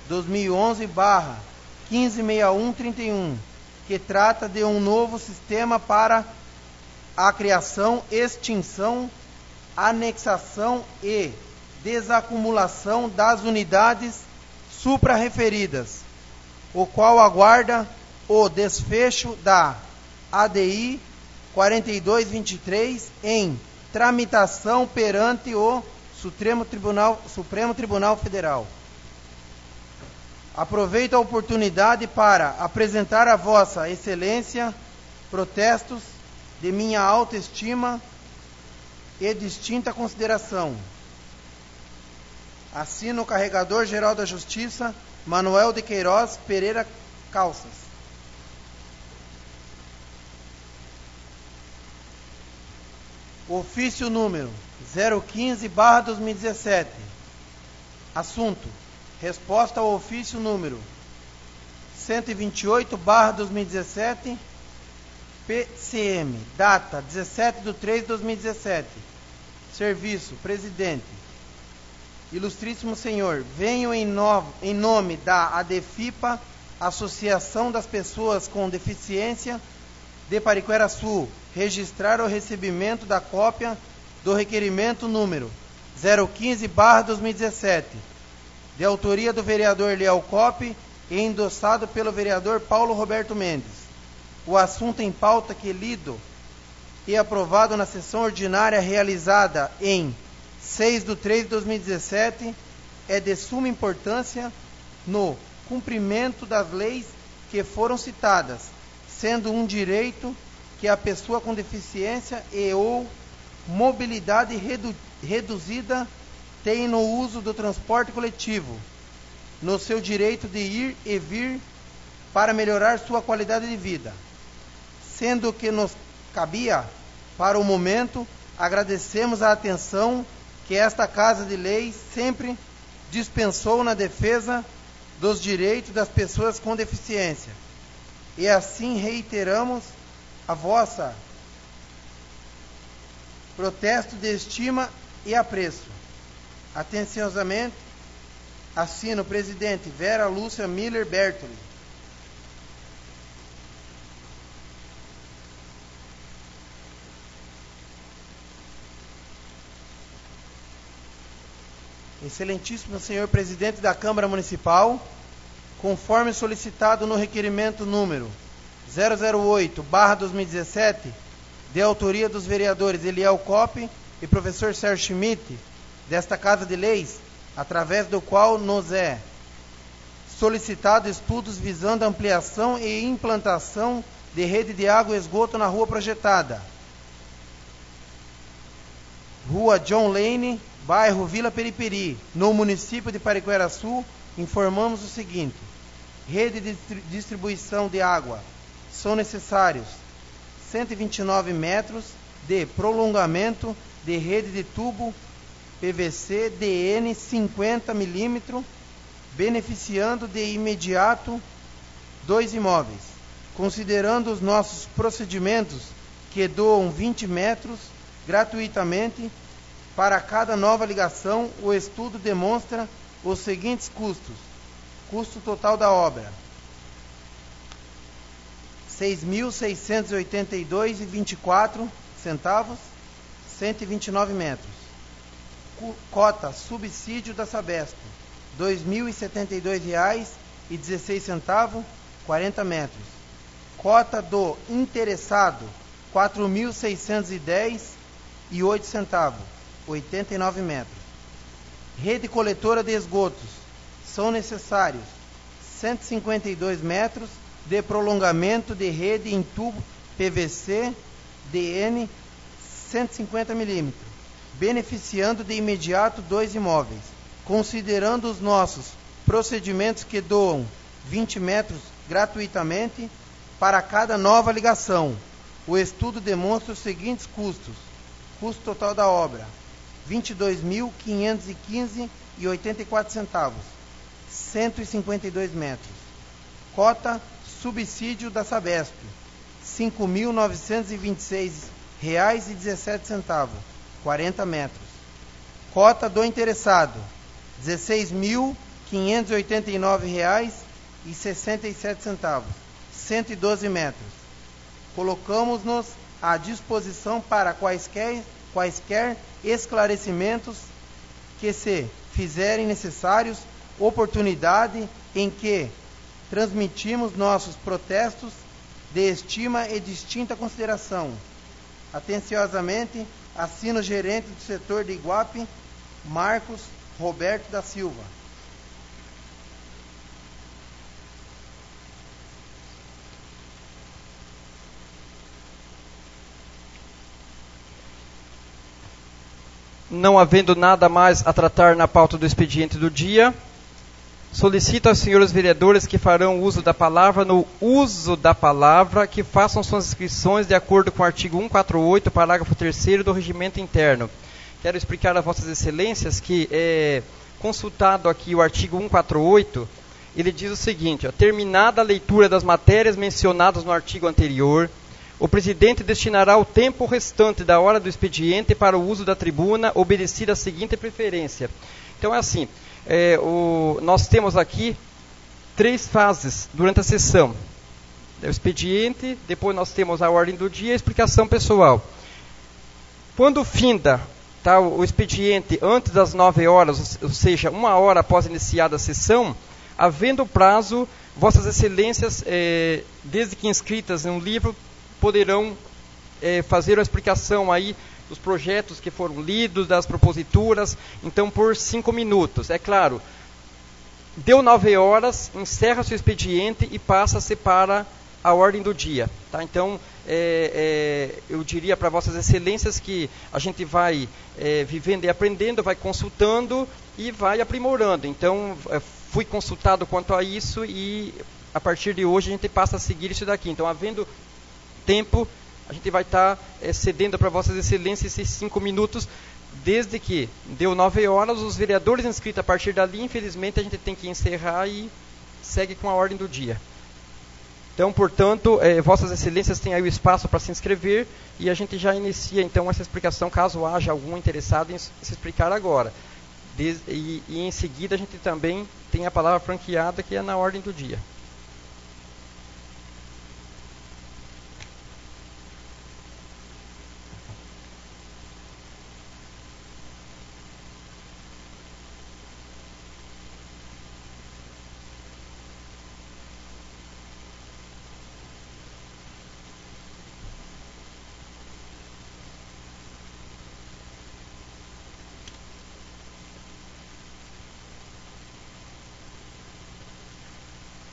C: 2011/156131, que trata de um novo sistema para a criação, extinção, anexação e desacumulação das unidades suprarreferidas, o qual aguarda o desfecho da ADI 4223 em tramitação perante o Supremo Tribunal Federal. Aproveito a oportunidade para apresentar a Vossa Excelência protestos de minha alta estima e distinta consideração. Assino o Carregador-Geral da Justiça, Manuel de Queiroz Pereira Calças. Ofício número 015/2017. Assunto: resposta ao ofício número 128/2017, PCM, data 17/3/2017. Serviço: presidente. Ilustríssimo senhor, venho em nome da ADEFIPA, Associação das Pessoas com Deficiência de Pariquera-Sul, registrar o recebimento da cópia do requerimento número 015/2017, de autoria do vereador Eliel Coppe e endossado pelo vereador Paulo Roberto Mendes. O assunto em pauta que lido e aprovado na sessão ordinária realizada em 6/3/2017 é de suma importância no cumprimento das leis que foram citadas, sendo um direito que a pessoa com deficiência e ou mobilidade reduzida tem no uso do transporte coletivo, no seu direito de ir e vir para melhorar sua qualidade de vida. Sendo que nos cabia, para o momento, agradecemos a atenção que esta Casa de Leis sempre dispensou na defesa dos direitos das pessoas com deficiência. E assim reiteramos a vossa protesto de estima e apreço. Atenciosamente, assino o presidente Vera Lúcia Miller Bertoli. Excelentíssimo senhor presidente da Câmara Municipal, conforme solicitado no requerimento número 008/2017, de autoria dos vereadores Eliel Coppe e professor Sérgio Schmidt, desta Casa de Leis, através do qual nos é solicitado estudos visando a ampliação e implantação de rede de água e esgoto na rua projetada, Rua John Lane, bairro Vila Periperi, no município de Pariquera-Sul, informamos o seguinte: rede de distribuição de água são necessários 129 metros de prolongamento de rede de tubo PVC DN 50 mm, beneficiando de imediato 2 imóveis, considerando os nossos procedimentos que doam 20 metros gratuitamente para cada nova ligação. O estudo demonstra os seguintes custos. Custo total da obra: R$ 6.682,24, 129 metros. Cota subsídio da Sabesp, R$ 2.072,16, 40 metros. Cota do interessado, R$ 4.610,08, 89 metros. Rede coletora de esgotos, são necessários 152 metros de prolongamento de rede em tubo PVC DN 150 mm, beneficiando de imediato 2 imóveis, considerando os nossos procedimentos que doam 20 metros gratuitamente para cada nova ligação. O estudo demonstra os seguintes custos. Custo total da obra: R$ 22.515,84, 152 metros. Cota subsídio da Sabesp, R$ 5.926,17, 40 metros. Cota do interessado, R$ 16.589,67, 112 metros. Colocamos-nos à disposição para quaisquer esclarecimentos que se fizerem necessários, oportunidade em que transmitimos nossos protestos de estima e distinta consideração. Atenciosamente, assina o gerente do setor de Iguape, Marcos Roberto da Silva.
A: Não havendo nada mais a tratar na pauta do expediente do dia, solicito aos senhores vereadores que farão uso da palavra, no uso da palavra, que façam suas inscrições de acordo com o artigo 148, parágrafo 3º do Regimento Interno. Quero explicar a vossas excelências que, consultado aqui o artigo 148, ele diz o seguinte: terminada a leitura das matérias mencionadas no artigo anterior, o presidente destinará o tempo restante da hora do expediente para o uso da tribuna, obedecida a seguinte preferência. Então é assim, nós temos aqui 3 fases durante a sessão. O expediente, depois nós temos a ordem do dia e a explicação pessoal. Quando finda o expediente antes das 9 horas, ou seja, 1 hora após iniciada a sessão, havendo prazo, vossas excelências, desde que inscritas em um livro, poderão fazer a explicação aí dos projetos que foram lidos, das proposituras, então por 5 minutos. É claro, deu 9 horas, encerra-se o expediente e passa-se para a ordem do dia. Tá? Então, eu diria para vossas excelências que a gente vai vivendo e aprendendo, vai consultando e vai aprimorando. Então, fui consultado quanto a isso e a partir de hoje a gente passa a seguir isso daqui. Então, havendo tempo, a gente vai estar cedendo para vossas excelências esses 5 minutos, desde que deu 9 horas, os vereadores inscritos a partir dali, infelizmente a gente tem que encerrar e segue com a ordem do dia. Então, portanto, vossas excelências têm aí o espaço para se inscrever e a gente já inicia então essa explicação, caso haja algum interessado em se explicar agora. E em seguida a gente também tem a palavra franqueada, que é na ordem do dia.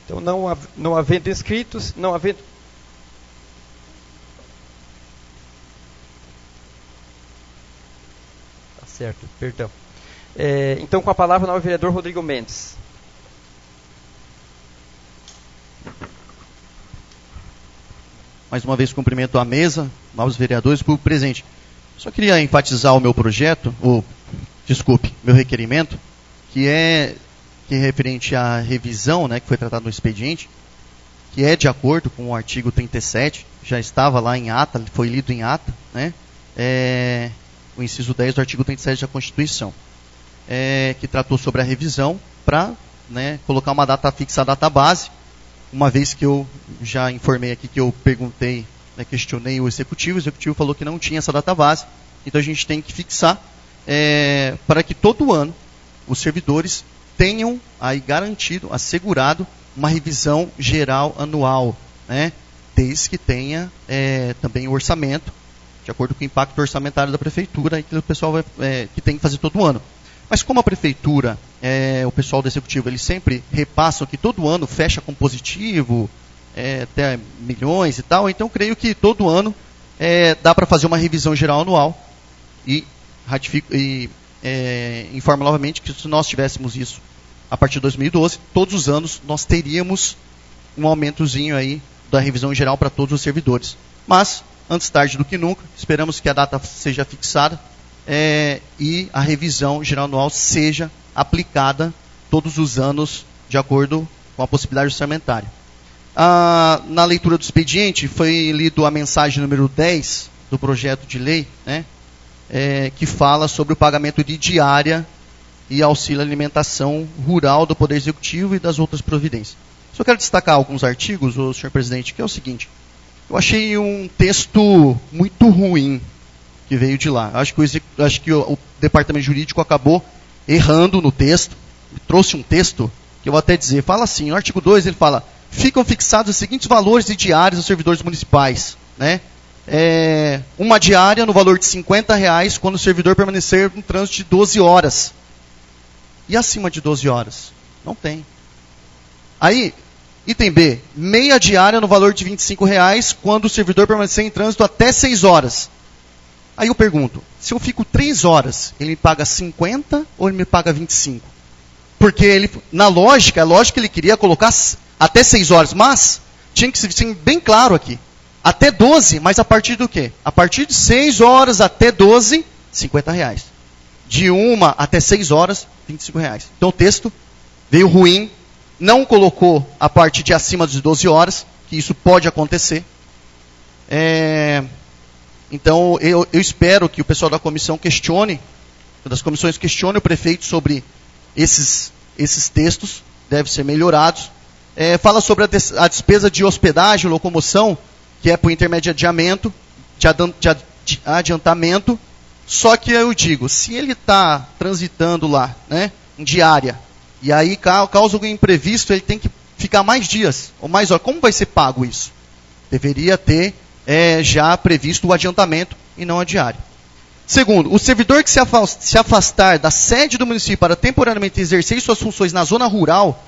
A: Então, não havendo inscritos, não havendo... Tá certo, perdão. Então, com a palavra, o vereador Rodrigo Mendes.
B: Mais uma vez, cumprimento a mesa, novos vereadores, público presente. Só queria enfatizar o meu projeto, meu requerimento, que é referente à revisão, né, que foi tratado no expediente, que é de acordo com o artigo 37, já estava lá em ata, foi lido em ata, né? O inciso 10 do artigo 37 da Constituição, que tratou sobre a revisão para, né, colocar uma data fixa, a data base, uma vez que eu já informei aqui que eu perguntei, né, questionei o executivo falou que não tinha essa data base, então a gente tem que fixar para que todo ano os servidores tenham aí garantido, assegurado, uma revisão geral anual, né, desde que tenha também o orçamento, de acordo com o impacto orçamentário da prefeitura, que o pessoal que tem que fazer todo ano. Mas como a prefeitura, o pessoal do executivo, eles sempre repassam que todo ano fecha com positivo, até milhões e tal, então creio que todo ano dá para fazer uma revisão geral anual e informo novamente que se nós tivéssemos isso a partir de 2012, todos os anos nós teríamos um aumentozinho aí da revisão geral para todos os servidores. Mas, antes tarde do que nunca, esperamos que a data seja fixada e a revisão geral anual seja aplicada todos os anos de acordo com a possibilidade orçamentária. Na leitura do expediente foi lido a mensagem número 10 do projeto de lei, né, que fala sobre o pagamento de diária e auxílio alimentação rural do Poder Executivo e das outras providências. Só quero destacar alguns artigos, senhor presidente, que é o seguinte: eu achei um texto muito ruim que veio de lá. Acho que o departamento jurídico acabou errando no texto, trouxe um texto que eu vou até dizer, fala assim, no artigo 2 ele fala: ficam fixados os seguintes valores de diárias aos servidores municipais, né? Uma diária no valor de R$50 quando o servidor permanecer no trânsito de 12 horas. E acima de 12 horas? Não tem. Aí, item B, meia diária no valor de R$25 quando o servidor permanecer em trânsito até 6 horas. Aí eu pergunto, se eu fico 3 horas, ele me paga 50 ou ele me paga 25? Porque ele, na lógica, é lógico que ele queria colocar até 6 horas, mas tinha que ser bem claro aqui. Até 12, mas a partir do quê? A partir de 6 horas até 12, R$50. De 1 até 6 horas, R$25. Então o texto veio ruim, não colocou a parte de acima de 12 horas, que isso pode acontecer. Então eu espero que o pessoal da comissão das comissões questione o prefeito sobre esses textos, devem ser melhorados. Fala sobre a despesa de hospedagem, locomoção, que é por intermédio de adiantamento. Só que eu digo, se ele está transitando lá, né, em diária, e aí causa algum imprevisto, ele tem que ficar mais dias, ou mais horas. Como vai ser pago isso? Deveria ter já previsto o adiantamento e não a diária. Segundo, o servidor que se afastar da sede do município para temporariamente exercer suas funções na zona rural,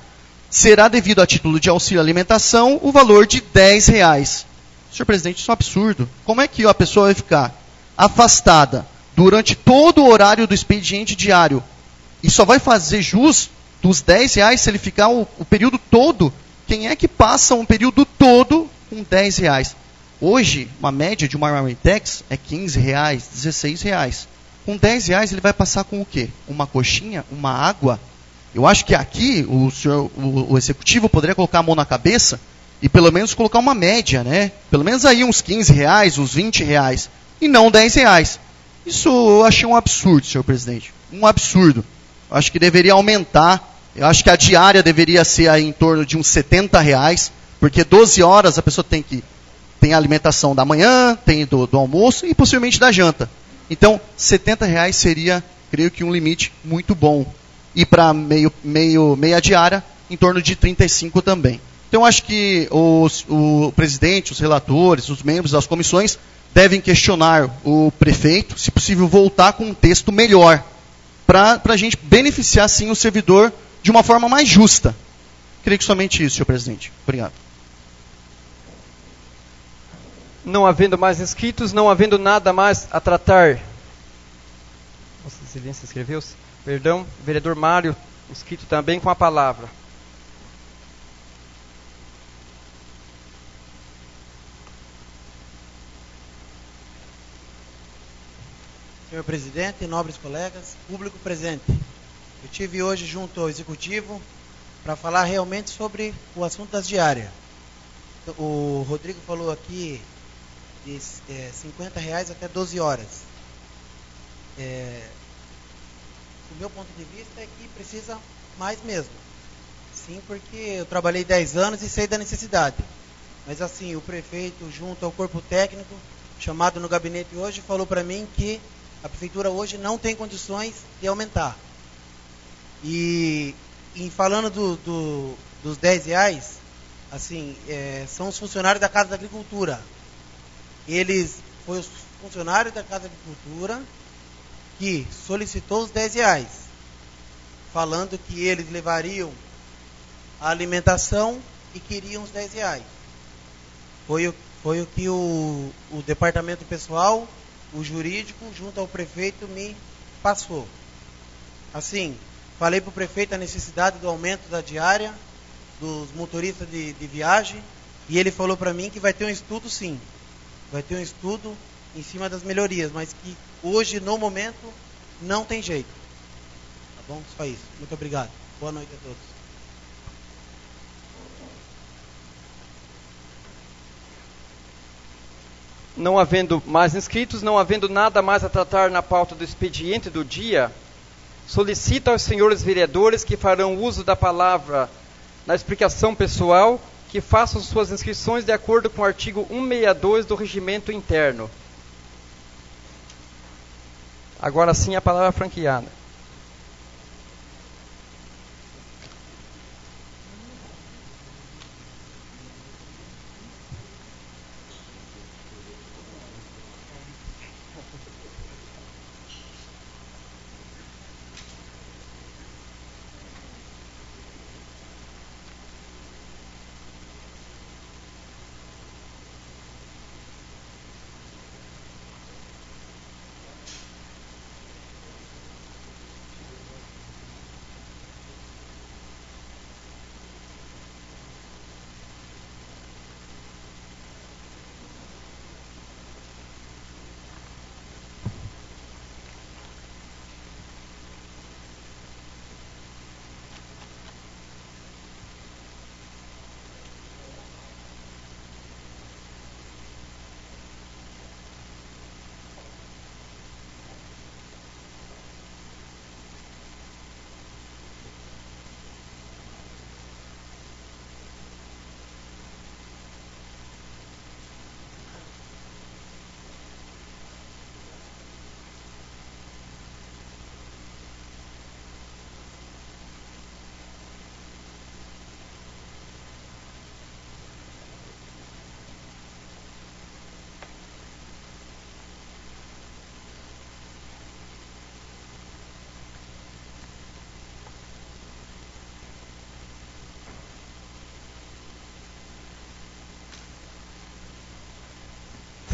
B: será devido a título de auxílio alimentação o valor de R$10. Senhor presidente, isso é um absurdo. Como é que a pessoa vai ficar afastada durante todo o horário do expediente diário e só vai fazer jus dos R$10 se ele ficar o período todo? Quem é que passa um período todo com R$10? Hoje, uma média de uma Marmitex é R$15, R$16. Com R$10 ele vai passar com o quê? Uma coxinha? Uma água? Eu acho que aqui o executivo poderia colocar a mão na cabeça e pelo menos colocar uma média, né? Pelo menos aí uns R$15, uns R$20, e não R$10. Isso eu achei um absurdo, senhor presidente. Um absurdo. Eu acho que deveria aumentar. Eu acho que a diária deveria ser aí em torno de uns R$70, porque 12 horas a pessoa tem a alimentação da manhã, tem do almoço e possivelmente da janta. Então, R$70 seria, creio que, um limite muito bom. E para meia diária, em torno de 35 também. Então, acho que o presidente, os relatores, os membros das comissões devem questionar o prefeito, se possível voltar com um texto melhor, para a gente beneficiar, sim, o servidor de uma forma mais justa. Creio que somente isso, senhor presidente. Obrigado.
A: Não havendo mais inscritos, não havendo nada mais a tratar. Vossa Excelência escreveu-se? Perdão, vereador Mário, inscrito também com a palavra.
C: Senhor presidente, nobres colegas, público presente. Eu estive hoje junto ao executivo para falar realmente sobre o assunto das diárias. o Rodrigo falou aqui de R$50 até 12 horas. Do meu ponto de vista é que precisa mais mesmo. Sim, porque eu trabalhei 10 anos e sei da necessidade. Mas assim, o prefeito, junto ao corpo técnico, chamado no gabinete hoje, falou para mim que a prefeitura hoje não tem condições de aumentar. E falando dos R$10, assim, são os funcionários da Casa da Agricultura. Foi os funcionários da Casa da Agricultura que solicitou os R$10, falando que eles levariam a alimentação e queriam os R$10. Foi o que o departamento pessoal, o jurídico, junto ao prefeito, me passou. Assim, falei para o prefeito a necessidade do aumento da diária dos motoristas de viagem, e ele falou para mim que vai ter um estudo, sim. Vai ter um estudo em cima das melhorias, mas que hoje, no momento, não tem jeito. Tá bom? Só isso. Muito obrigado. Boa noite a todos.
A: Não havendo mais inscritos, não havendo nada mais a tratar na pauta do expediente do dia, solicito aos senhores vereadores que farão uso da palavra na explicação pessoal que façam suas inscrições de acordo com o artigo 162 do Regimento Interno. Agora sim a palavra franqueada.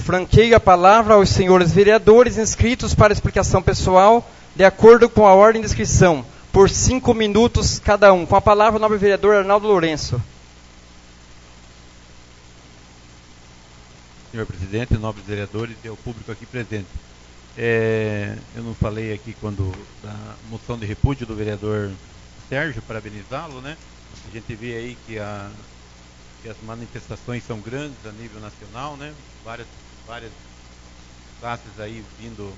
A: Franqueio a palavra aos senhores vereadores inscritos para explicação pessoal, de acordo com a ordem de inscrição, por 5 minutos cada um. Com a palavra o nobre vereador Arnaldo Lourenço.
G: Senhor presidente, nobres vereadores e ao público aqui presente. Eu não falei aqui quando da moção de repúdio do vereador Sérgio, parabenizá-lo, né? A gente vê aí que as manifestações são grandes a nível nacional, né? Várias classes aí vindo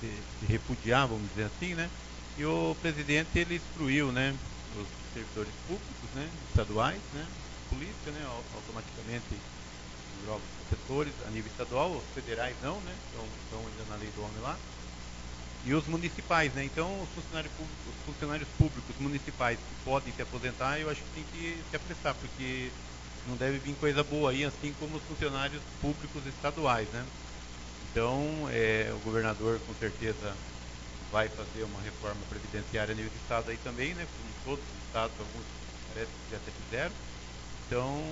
G: se repudiar, vamos dizer assim, né? E o presidente, ele excluiu, né, os servidores públicos, né, estaduais, né, polícia, né, automaticamente os professores a nível estadual, os federais não, né, estão ainda na lei do homem lá, e os municipais, né. Então os funcionários públicos municipais que podem se aposentar, eu acho que tem que se apressar, porque não deve vir coisa boa aí, assim como os funcionários públicos estaduais, né. Então o governador com certeza vai fazer uma reforma previdenciária a nível de estado aí também, né, como todos os estados, alguns parece que já até fizeram. Então,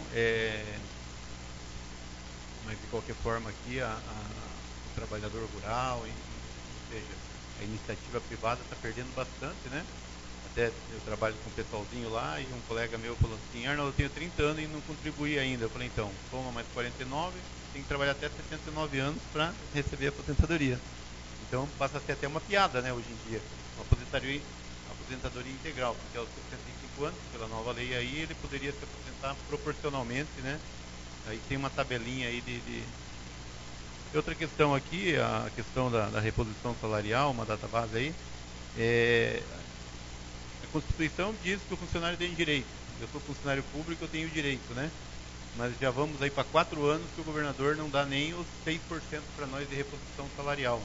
G: mas de qualquer forma aqui o trabalhador rural, ou seja, a iniciativa privada está perdendo bastante, né? Até eu trabalho com um pessoalzinho lá e um colega meu falou assim: Arnaldo, eu tenho 30 anos e não contribuí ainda. Eu falei: então, toma mais 49, tem que trabalhar até 69 anos para receber a aposentadoria. Então passa a ser até uma piada, né, hoje em dia, uma aposentadoria integral, porque aos 65 anos, pela nova lei aí, ele poderia se aposentar proporcionalmente, né, Aí tem uma tabelinha aí de... Outra questão aqui, a questão da reposição salarial, uma data base aí, a Constituição diz que o funcionário tem direito. Eu sou funcionário público, eu tenho direito, né? Mas já vamos aí para 4 anos que o governador não dá nem os 6% para nós de reposição salarial.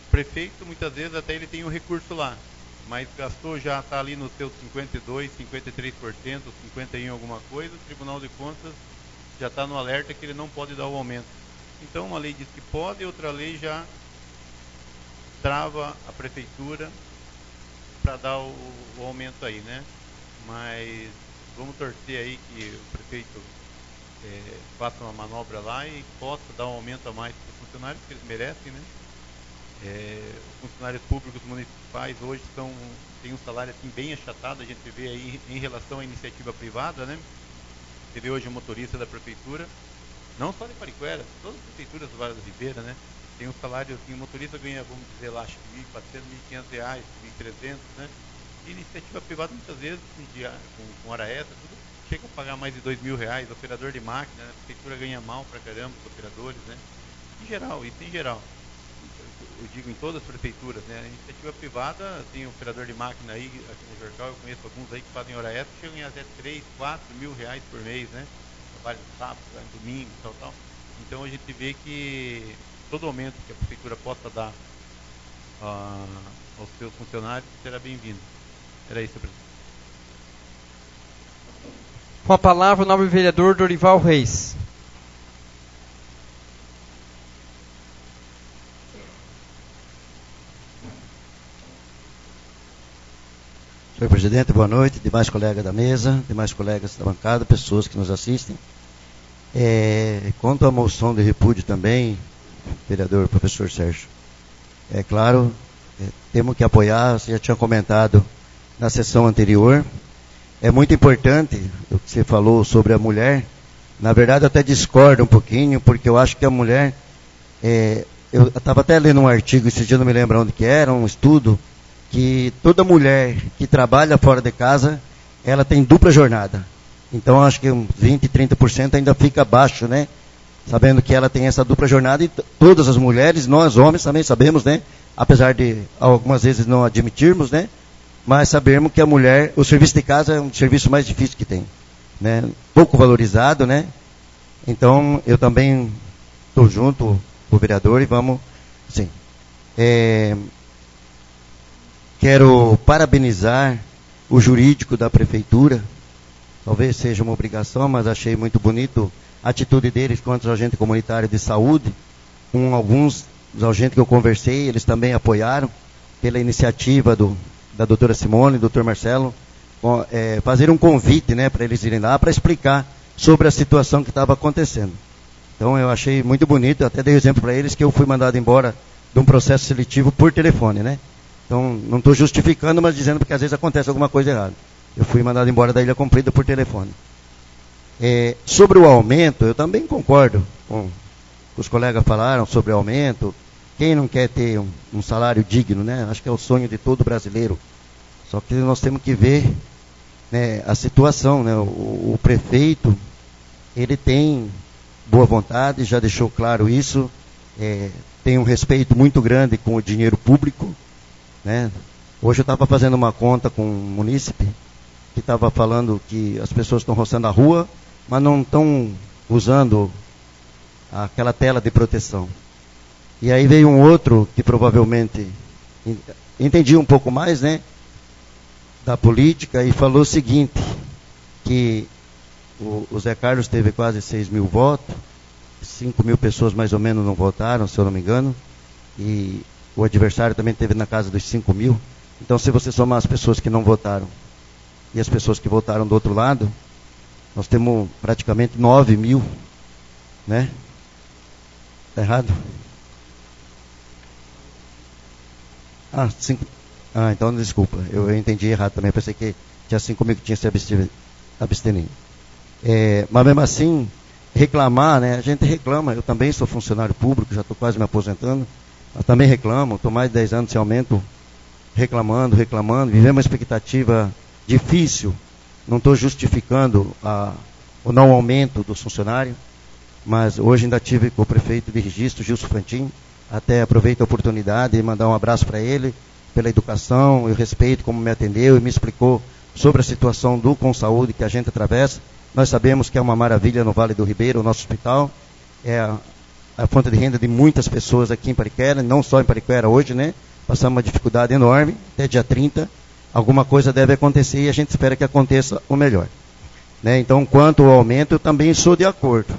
G: O prefeito, muitas vezes, até ele tem um recurso lá, mas gastou, já está ali nos seus 52%, 53%, 51% alguma coisa, o Tribunal de Contas já está no alerta que ele não pode dar o aumento. Então, uma lei diz que pode, outra lei já trava a prefeitura para dar o aumento aí, né? Mas vamos torcer aí que o prefeito faça uma manobra lá e possa dar um aumento a mais para os funcionários, que eles merecem, né? Os funcionários públicos municipais hoje têm um salário assim, bem achatado, a gente vê aí em relação à iniciativa privada, né? Você vê hoje o motorista da prefeitura, não só de Pariquera, todas as prefeituras do Vale do Ribeira, né? Tem um salário, assim, o motorista ganha, vamos dizer lá, acho que R$ 1.400, R$ 1.500, R$ 1.300, né? E iniciativa privada, muitas vezes, com hora extra, tudo, chega a pagar mais de R$2.000, operador de máquina, né? A prefeitura ganha mal pra caramba, os operadores, né? Em geral, isso em geral. Eu digo em todas as prefeituras, né? A iniciativa privada, tem operador de máquina aí, aqui no Jorcal, eu conheço alguns aí que fazem hora extra, chegam a ganhar até R$3.000, R$4.000 por mês, né? Trabalho de sábado, domingo, tal. Então a gente vê que todo aumento que a prefeitura possa dar aos seus funcionários será bem-vindo. Era isso, presidente.
A: Com a palavra o nobre vereador Dorival Reis.
D: Senhor presidente, boa noite, demais colegas da mesa, demais colegas da bancada, pessoas que nos assistem. Quanto à moção de repúdio também, vereador professor Sérgio, é claro, temos que apoiar, você já tinha comentado na sessão anterior. É muito importante o que você falou sobre a mulher. Na verdade, eu até discordo um pouquinho, porque eu acho que a mulher... eu estava até lendo um artigo, esse dia não me lembro onde que era, um estudo, que toda mulher que trabalha fora de casa, ela tem dupla jornada. Então, acho que uns 20%, 30% ainda fica abaixo, né? Sabendo que ela tem essa dupla jornada, e todas as mulheres, nós homens também sabemos, né? Apesar de algumas vezes não admitirmos, né? Mas sabemos que a mulher, o serviço de casa é um serviço mais difícil que tem, né? Pouco valorizado, né? Então, eu também estou junto com o vereador e vamos, sim. Quero parabenizar o jurídico da prefeitura. Talvez seja uma obrigação, mas achei muito bonito a atitude deles contra o agente comunitário de saúde. Com alguns dos agentes que eu conversei, eles também apoiaram pela iniciativa da doutora Simone, doutor Marcelo, fazer um convite, né, para eles irem lá para explicar sobre a situação que estava acontecendo. Então eu achei muito bonito, eu até dei exemplo para eles que eu fui mandado embora de um processo seletivo por telefone, né? Então não estou justificando, mas dizendo porque às vezes acontece alguma coisa errada. Eu fui mandado embora da Ilha Comprida por telefone. Sobre o aumento, eu também concordo com o que os colegas falaram sobre o aumento. Quem não quer ter um salário digno, né? Acho que é o sonho de todo brasileiro. Só que nós temos que ver, né, a situação, né? O prefeito, ele tem boa vontade, já deixou claro isso, tem um respeito muito grande com o dinheiro público, né? Hoje eu estava fazendo uma conta com um munícipe que estava falando que as pessoas estão roçando a rua, mas não estão usando aquela tela de proteção. E aí veio um outro que provavelmente entendia um pouco mais, né, da política, e falou o seguinte, que o Zé Carlos teve quase 6.000 votos, 5.000 pessoas mais ou menos não votaram, se eu não me engano, e o adversário também teve na casa dos 5.000. Então, se você somar as pessoas que não votaram e as pessoas que votaram do outro lado, nós temos praticamente 9.000, né? Está errado? Então desculpa, eu entendi errado também, eu pensei que tinha 5.000 que tinha se abstenido. Mas mesmo assim, reclamar, né? A gente reclama, eu também sou funcionário público, já estou quase me aposentando, mas também reclamo, estou mais de 10 anos sem aumento, reclamando, vivemos uma expectativa difícil, não estou justificando o não aumento dos funcionários, mas hoje ainda tive com o prefeito de Registro, Gilson Fantin, até aproveito a oportunidade de mandar um abraço para ele, pela educação e o respeito, como me atendeu e me explicou sobre a situação do Consaúde que a gente atravessa. Nós sabemos que é uma maravilha no Vale do Ribeiro, o nosso hospital, é a fonte de renda de muitas pessoas aqui em Pariquera, não só em Pariquera hoje, né? Passamos uma dificuldade enorme, até dia 30, alguma coisa deve acontecer e a gente espera que aconteça o melhor. Né? Então, quanto ao aumento, eu também sou de acordo.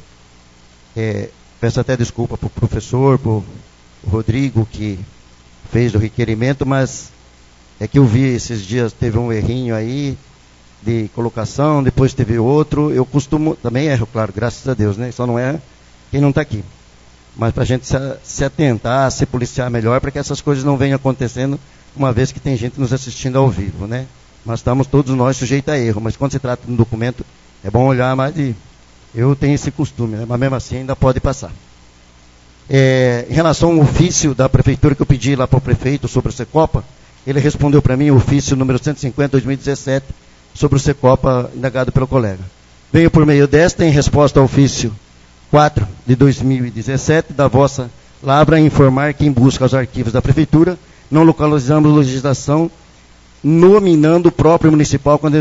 D: Peço até desculpa para o professor, para o Rodrigo, que fez o requerimento, mas é que eu vi esses dias, teve um errinho aí de colocação, depois teve outro. Eu costumo, também erro, claro, graças a Deus, né? Só não erra quem não está aqui. Mas para a gente se atentar, se policiar melhor, para que essas coisas não venham acontecendo, uma vez que tem gente nos assistindo ao vivo, né? Nós estamos todos nós sujeitos a erro, mas quando se trata de um documento, é bom olhar mais de... Eu tenho esse costume, né? Mas mesmo assim ainda pode passar. Em relação ao ofício da prefeitura que eu pedi lá para o prefeito sobre o Secopa, ele respondeu para mim o ofício número 150/2017 sobre o Secopa indagado pelo colega. Venho por meio desta, em resposta ao ofício 4 de 2017, da vossa lavra, informar que em busca aos arquivos da prefeitura, não localizamos legislação nominando o próprio municipal com a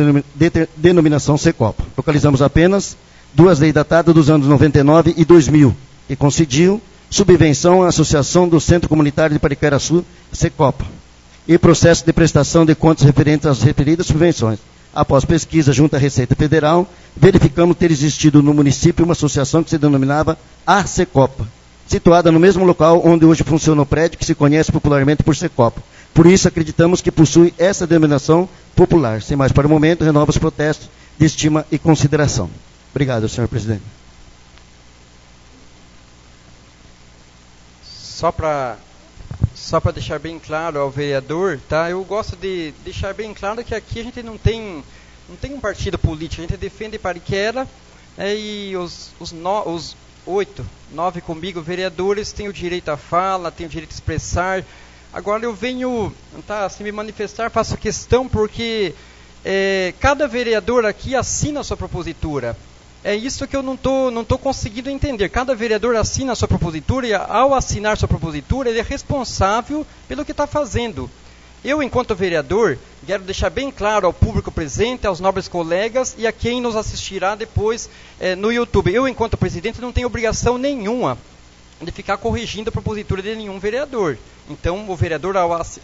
D: denominação Secopa. Localizamos apenas 2 leis datadas dos anos 99 e 2000, que concediam subvenção à Associação do Centro Comunitário de Pariquera-Açu, Secopa, e processo de prestação de contas referentes às referidas subvenções. Após pesquisa junto à Receita Federal, verificamos ter existido no município uma associação que se denominava a Secopa, situada no mesmo local onde hoje funciona o prédio, que se conhece popularmente por Secopa. Por isso, acreditamos que possui essa denominação popular. Sem mais para o momento, renovo os protestos de estima e consideração. Obrigado, senhor presidente.
A: Só para deixar bem claro ao vereador, tá? Eu gosto de deixar bem claro que aqui a gente não tem um partido político, a gente defende Pariquera, e os 9 comigo, vereadores, têm o direito à fala, têm o direito de expressar. Agora eu venho, se me manifestar, faço questão porque cada vereador aqui assina a sua propositura. É isso que eu não estou conseguindo entender. Cada vereador assina a sua propositura e, ao assinar sua propositura, ele é responsável pelo que está fazendo. Eu, enquanto vereador, quero deixar bem claro ao público presente, aos nobres colegas e a quem nos assistirá depois no YouTube. Eu, enquanto presidente, não tenho obrigação nenhuma de ficar corrigindo a propositura de nenhum vereador. Então, o vereador,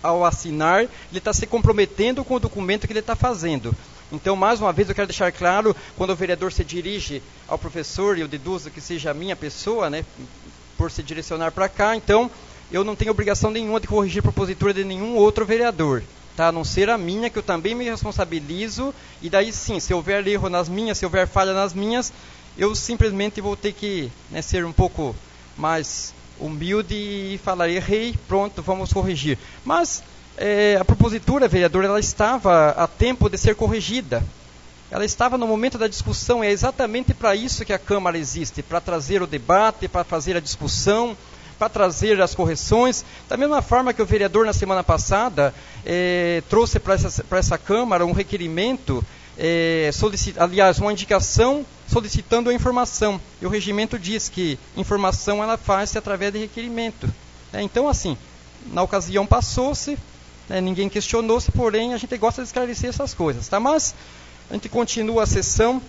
A: ao assinar, ele está se comprometendo com o documento que ele está fazendo. Então, mais uma vez, eu quero deixar claro, quando o vereador se dirige ao professor, e eu deduzo que seja a minha pessoa, né, por se direcionar para cá, então, eu não tenho obrigação nenhuma de corrigir a propositura de nenhum outro vereador, tá? A não ser a minha, que eu também me responsabilizo, e daí sim, se houver erro nas minhas, se houver falha nas minhas, eu simplesmente vou ter que, né, ser um pouco mais humilde e falar, errei, pronto, vamos corrigir. Mas a propositura, vereador, ela estava a tempo de ser corrigida. Ela estava no momento da discussão, é exatamente para isso que a Câmara existe, para trazer o debate, para fazer a discussão, para trazer as correções. Da mesma forma que o vereador, na semana passada, trouxe para essa Câmara um requerimento, aliás, uma indicação solicitando a informação. E o regimento diz que informação ela faz-se através de requerimento. Então, assim, na ocasião passou-se, ninguém questionou-se, porém a gente gosta de esclarecer essas coisas. Tá? Mas a gente continua a sessão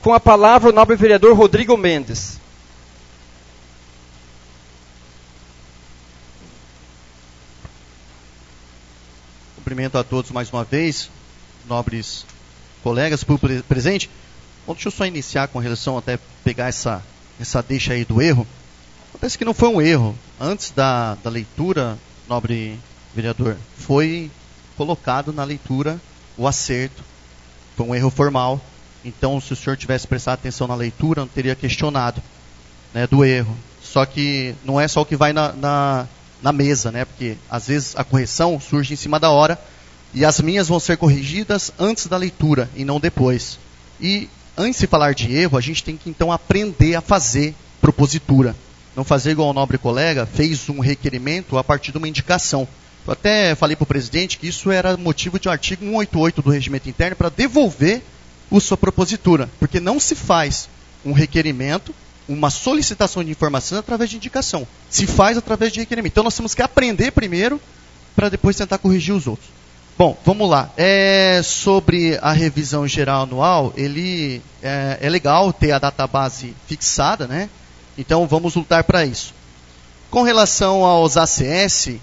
A: com a palavra o nobre vereador Rodrigo Mendes.
B: Cumprimento a todos mais uma vez, nobres colegas, público presente. Bom, deixa eu só iniciar com relação até pegar essa deixa aí do erro. Acontece que não foi um erro. Antes da leitura, nobre vereador, foi colocado na leitura o acerto. Foi um erro formal. Então, se o senhor tivesse prestado atenção na leitura, não teria questionado, né, do erro. Só que não é só o que vai na mesa, né? Porque às vezes a correção surge em cima da hora e as minhas vão ser corrigidas antes da leitura e não depois. E antes de falar de erro, a gente tem que então aprender a fazer propositura. Não fazer igual o nobre colega, fez um requerimento a partir de uma indicação. Eu até falei para o presidente que isso era motivo de um artigo 188 do Regimento Interno para devolver sua propositura, porque não se faz um requerimento, uma solicitação de informação através de indicação. Se faz através de requerimento. Então nós temos que aprender primeiro para depois tentar corrigir os outros. Bom, vamos lá. Sobre a revisão geral anual, é legal ter a database fixada, né? Então vamos lutar para isso. Com relação aos ACS,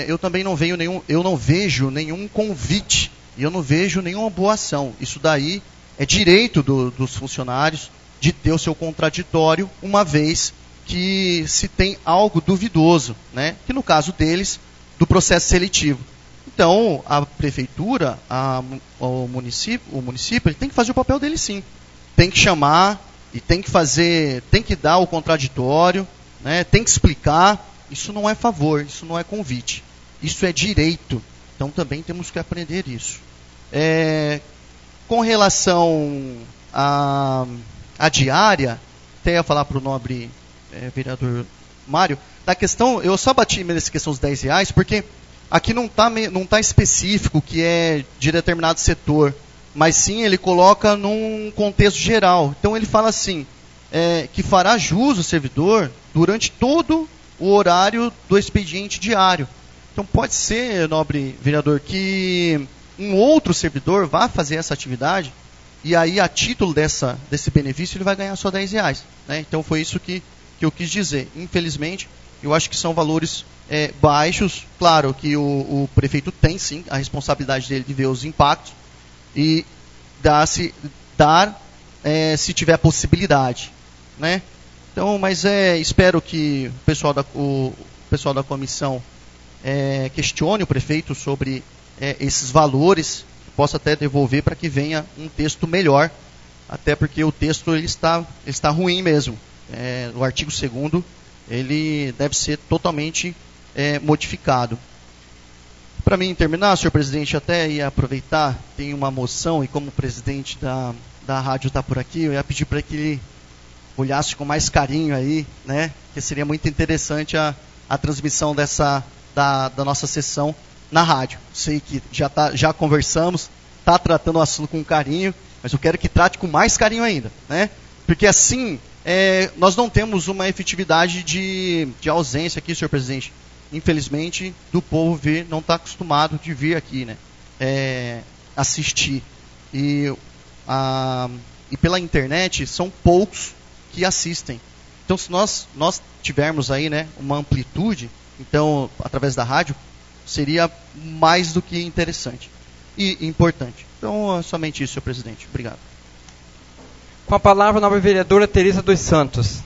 B: eu também não vejo nenhum convite e eu não vejo nenhuma boa ação. Isso daí é direito dos funcionários de ter o seu contraditório, uma vez que se tem algo duvidoso, né? Que no caso deles, do processo seletivo. Então, a prefeitura, o município, ele tem que fazer o papel dele sim. Tem que chamar e tem que dar o contraditório, né? Tem que explicar. Isso não é favor, isso não é convite. Isso é direito. Então também temos que aprender isso. Com relação à diária, até ia falar para o nobre vereador Mário, da questão, eu só bati nessa questão dos R$10, porque aqui não tá específico que é de determinado setor, mas sim ele coloca num contexto geral. Então ele fala assim, que fará jus o servidor durante todo o horário do expediente diário. Então pode ser, nobre vereador, que um outro servidor vá fazer essa atividade e aí a título desse benefício ele vai ganhar só R$10. Né? Então foi isso que eu quis dizer. Infelizmente, eu acho que são valores baixos. Claro que o prefeito tem sim a responsabilidade dele de ver os impactos e dar se tiver possibilidade. Né? Então, mas espero que o pessoal da comissão questione o prefeito sobre esses valores, possa até devolver para que venha um texto melhor, até porque o texto ele está ruim mesmo. O artigo 2º ele deve ser totalmente modificado. Para mim terminar, senhor presidente, até ia aproveitar, tem uma moção, e como o presidente da rádio está por aqui, eu ia pedir para que ele olhasse com mais carinho aí, né? Que seria muito interessante a transmissão da nossa sessão na rádio. Sei que já conversamos, está tratando o assunto com carinho, mas eu quero que trate com mais carinho ainda, né? Porque assim, nós não temos uma efetividade de ausência aqui, senhor presidente. Infelizmente, do povo não está acostumado de vir aqui, né? Assistir. E pela internet, são poucos que assistem. Então, se nós tivermos aí, né, uma amplitude, então, através da rádio, seria mais do que interessante e importante. Então, somente isso, senhor presidente. Obrigado.
A: Com a palavra, a nobre vereadora Tereza dos Santos.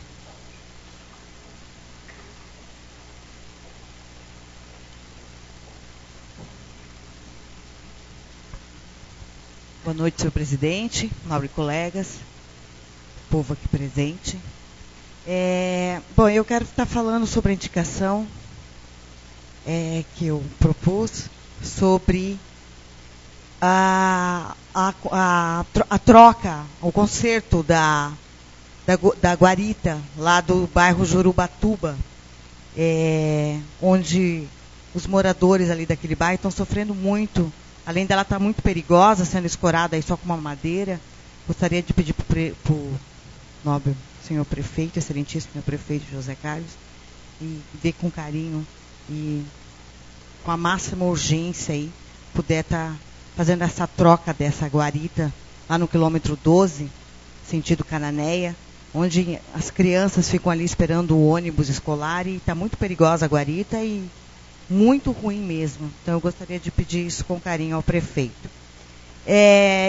H: Boa noite, senhor presidente, nobres colegas, povo aqui presente. Bom, eu quero estar falando sobre a indicação que eu propus sobre a troca, o conserto da guarita lá do bairro Jurubatuba, onde os moradores ali daquele bairro estão sofrendo muito. Além dela estar muito perigosa, sendo escorada aí só com uma madeira, gostaria de pedir para o nobre senhor prefeito, excelentíssimo senhor prefeito José Carlos, e ver com carinho e com a máxima urgência aí, puder estar fazendo essa troca dessa guarita lá no quilômetro 12, sentido Cananéia, onde as crianças ficam ali esperando o ônibus escolar e está muito perigosa a guarita e muito ruim mesmo. Então eu gostaria de pedir isso com carinho ao prefeito.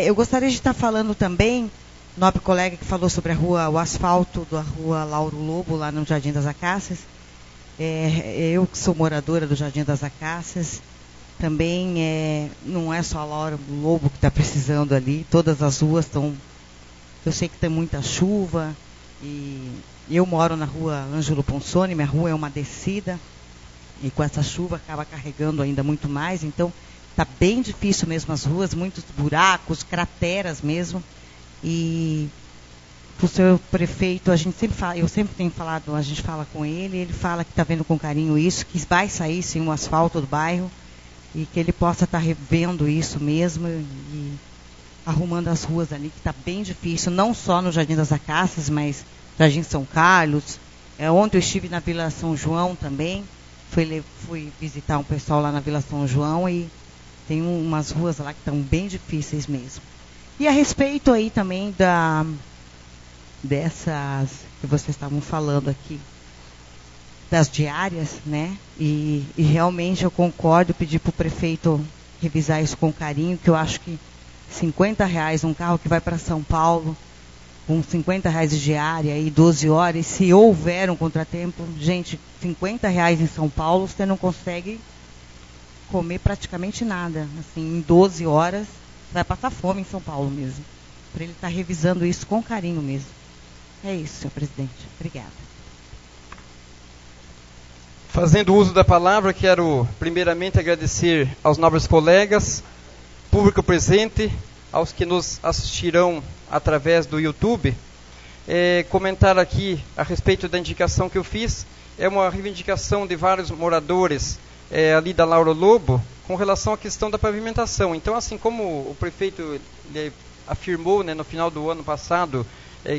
H: Eu gostaria de estar falando também, nobre colega que falou sobre o asfalto da rua Lauro Lobo, lá no Jardim das Acácias. Eu que sou moradora do Jardim das Acácias, também não é só a Lauro Lobo que está precisando ali, todas as ruas estão... Eu sei que tem muita chuva, e eu moro na rua Ângelo Ponsoni, minha rua é uma descida, e com essa chuva acaba carregando ainda muito mais, então está bem difícil mesmo as ruas, muitos buracos, crateras mesmo. E o senhor prefeito, eu sempre tenho falado, a gente fala com ele fala que está vendo com carinho isso, que vai sair sim o asfalto do bairro, e que ele possa estar revendo isso mesmo, arrumando as ruas ali, que está bem difícil, não só no Jardim das Acácias, mas Jardim São Carlos. Ontem eu estive na Vila São João também, fui visitar um pessoal lá na Vila São João e tem umas ruas lá que estão bem difíceis mesmo. E a respeito aí também dessas que vocês estavam falando aqui, das diárias, né? E realmente eu concordo, pedir para o prefeito revisar isso com carinho, que eu acho que R$50 um carro que vai para São Paulo, com R$50 de diária e 12 horas, se houver um contratempo, gente, R$50 em São Paulo, você não consegue comer praticamente nada. Assim, em 12 horas, vai passar fome em São Paulo mesmo. Para ele estar revisando isso com carinho mesmo. É isso, senhor presidente. Obrigada.
A: Fazendo uso da palavra, quero primeiramente agradecer aos nobres colegas, público presente, aos que nos assistirão através do YouTube. Comentar aqui a respeito da indicação que eu fiz. É uma reivindicação de vários moradores ali da Lauro Lobo com relação à questão da pavimentação. Então, assim como o prefeito afirmou, né, no final do ano passado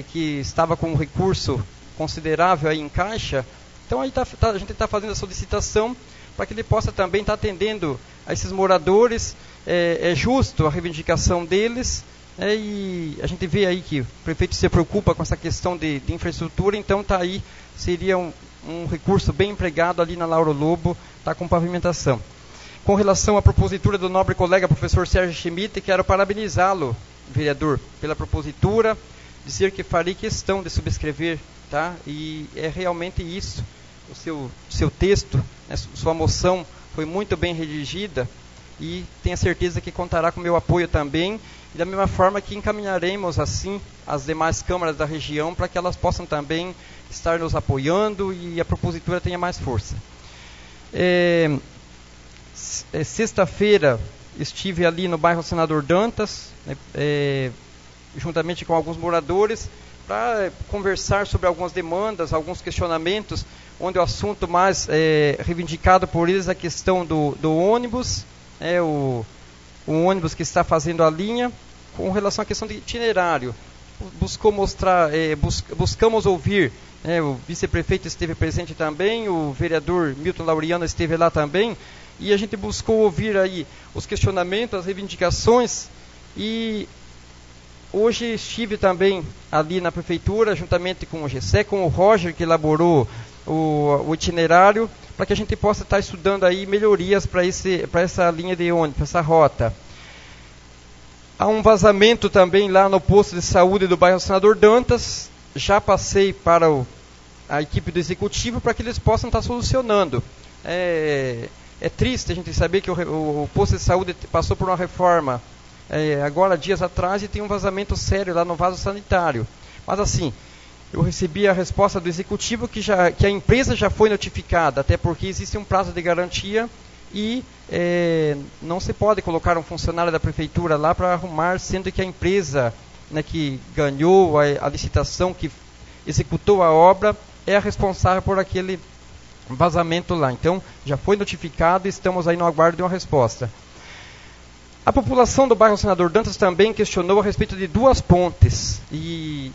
A: que estava com um recurso considerável aí em caixa, então aí a gente está fazendo a solicitação para que ele possa também estar atendendo a esses moradores. É justo a reivindicação deles, e a gente vê aí que o prefeito se preocupa com essa questão de infraestrutura, então está aí, seria um recurso bem empregado ali na Lauro Lobo, está com pavimentação. Com relação à propositura do nobre colega professor Sérgio Schmidt, quero parabenizá-lo, vereador, pela propositura, dizer que farei questão de subscrever, tá? E é realmente isso, o seu texto, né, sua moção foi muito bem redigida, e tenho certeza que contará com meu apoio também, e da mesma forma que encaminharemos assim as demais câmaras da região para que elas possam também estar nos apoiando e a propositura tenha mais força. Sexta-feira estive ali no bairro Senador Dantas, juntamente com alguns moradores, para conversar sobre algumas demandas, alguns questionamentos, onde o assunto mais reivindicado por eles é a questão do ônibus, o ônibus que está fazendo a linha, com relação à questão de itinerário. Buscamos ouvir, o vice-prefeito esteve presente também, o vereador Milton Laureano esteve lá também, e a gente buscou ouvir aí os questionamentos, as reivindicações, e hoje estive também ali na prefeitura, juntamente com o GSE, com o Roger, que elaborou o itinerário, para que a gente possa estar estudando aí melhorias para essa linha de ônibus, para essa rota. Há um vazamento também lá no posto de saúde do bairro Senador Dantas, já passei para a equipe do executivo para que eles possam estar solucionando. É triste a gente saber que o posto de saúde passou por uma reforma agora dias atrás e tem um vazamento sério lá no vaso sanitário. Mas assim, eu recebi a resposta do executivo que a empresa já foi notificada, até porque existe um prazo de garantia e não se pode colocar um funcionário da prefeitura lá para arrumar, sendo que a empresa, né, que ganhou a licitação, que executou a obra, é a responsável por aquele vazamento lá. Então, já foi notificado e estamos aí no aguardo de uma resposta. A população do bairro Senador Dantas também questionou a respeito de duas pontes, e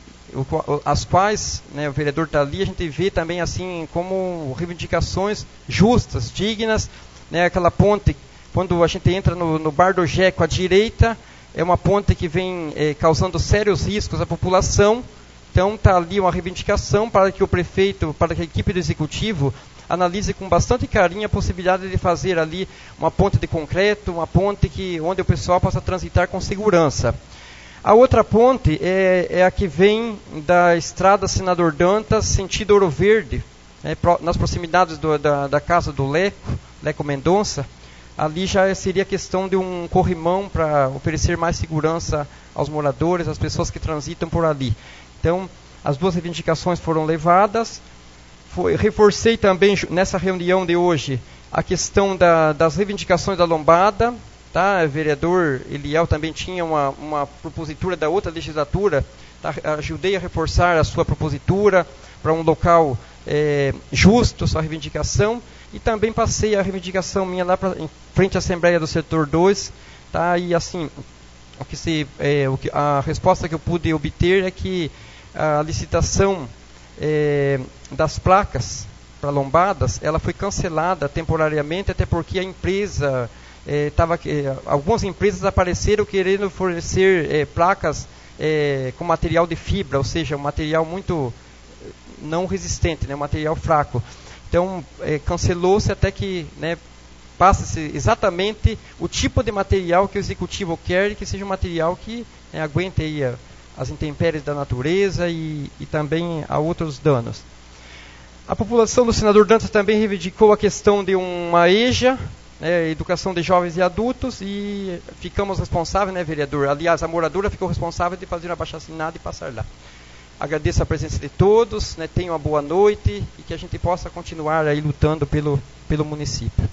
A: as quais, né, o vereador está ali, a gente vê também assim como reivindicações justas, dignas, né, aquela ponte, quando a gente entra no Bar do Jeco à direita, é uma ponte que vem causando sérios riscos à população. Então está ali uma reivindicação para que o prefeito, para que a equipe do executivo analise com bastante carinho a possibilidade de fazer ali uma ponte de concreto, uma ponte onde o pessoal possa transitar com segurança. A outra ponte é a que vem da estrada Senador Dantas, sentido Ouro Verde, nas proximidades da casa do Leco Mendonça. Ali já seria questão de um corrimão para oferecer mais segurança aos moradores, às pessoas que transitam por ali. Então, as duas reivindicações foram levadas. Reforcei também nessa reunião de hoje a questão das reivindicações da lombada. Tá? O vereador Eliel também tinha uma propositura da outra legislatura. Tá? Ajudei a reforçar a sua propositura para um local justo, sua reivindicação. E também passei a reivindicação minha lá em frente à Assembleia do Setor 2. Tá? E assim, a resposta que eu pude obter é que a licitação das placas para lombadas, ela foi cancelada temporariamente, até porque a empresa algumas empresas apareceram querendo fornecer placas com material de fibra, ou seja, um material muito não resistente, né, um material fraco. Então, cancelou-se até que, né, passe-se exatamente o tipo de material que o executivo quer, que seja um material que aguente aí as intempéries da natureza e também a outros danos. A população do senador Dantas também reivindicou a questão de uma EJA, educação de jovens e adultos, e ficamos responsáveis, né, vereador? Aliás, a moradora ficou responsável de fazer um abaixo-assinado e passar lá. Agradeço a presença de todos, né, tenham uma boa noite e que a gente possa continuar aí lutando pelo município.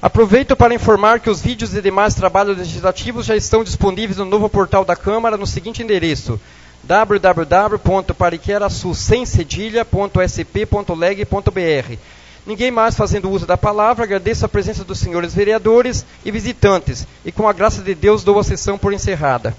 A: Aproveito para informar que os vídeos e demais trabalhos legislativos já estão disponíveis no novo portal da Câmara no seguinte endereço: www.pariqueraçu.sp.leg.br. Ninguém mais fazendo uso da palavra, agradeço a presença dos senhores vereadores e visitantes, e com a graça de Deus dou a sessão por encerrada.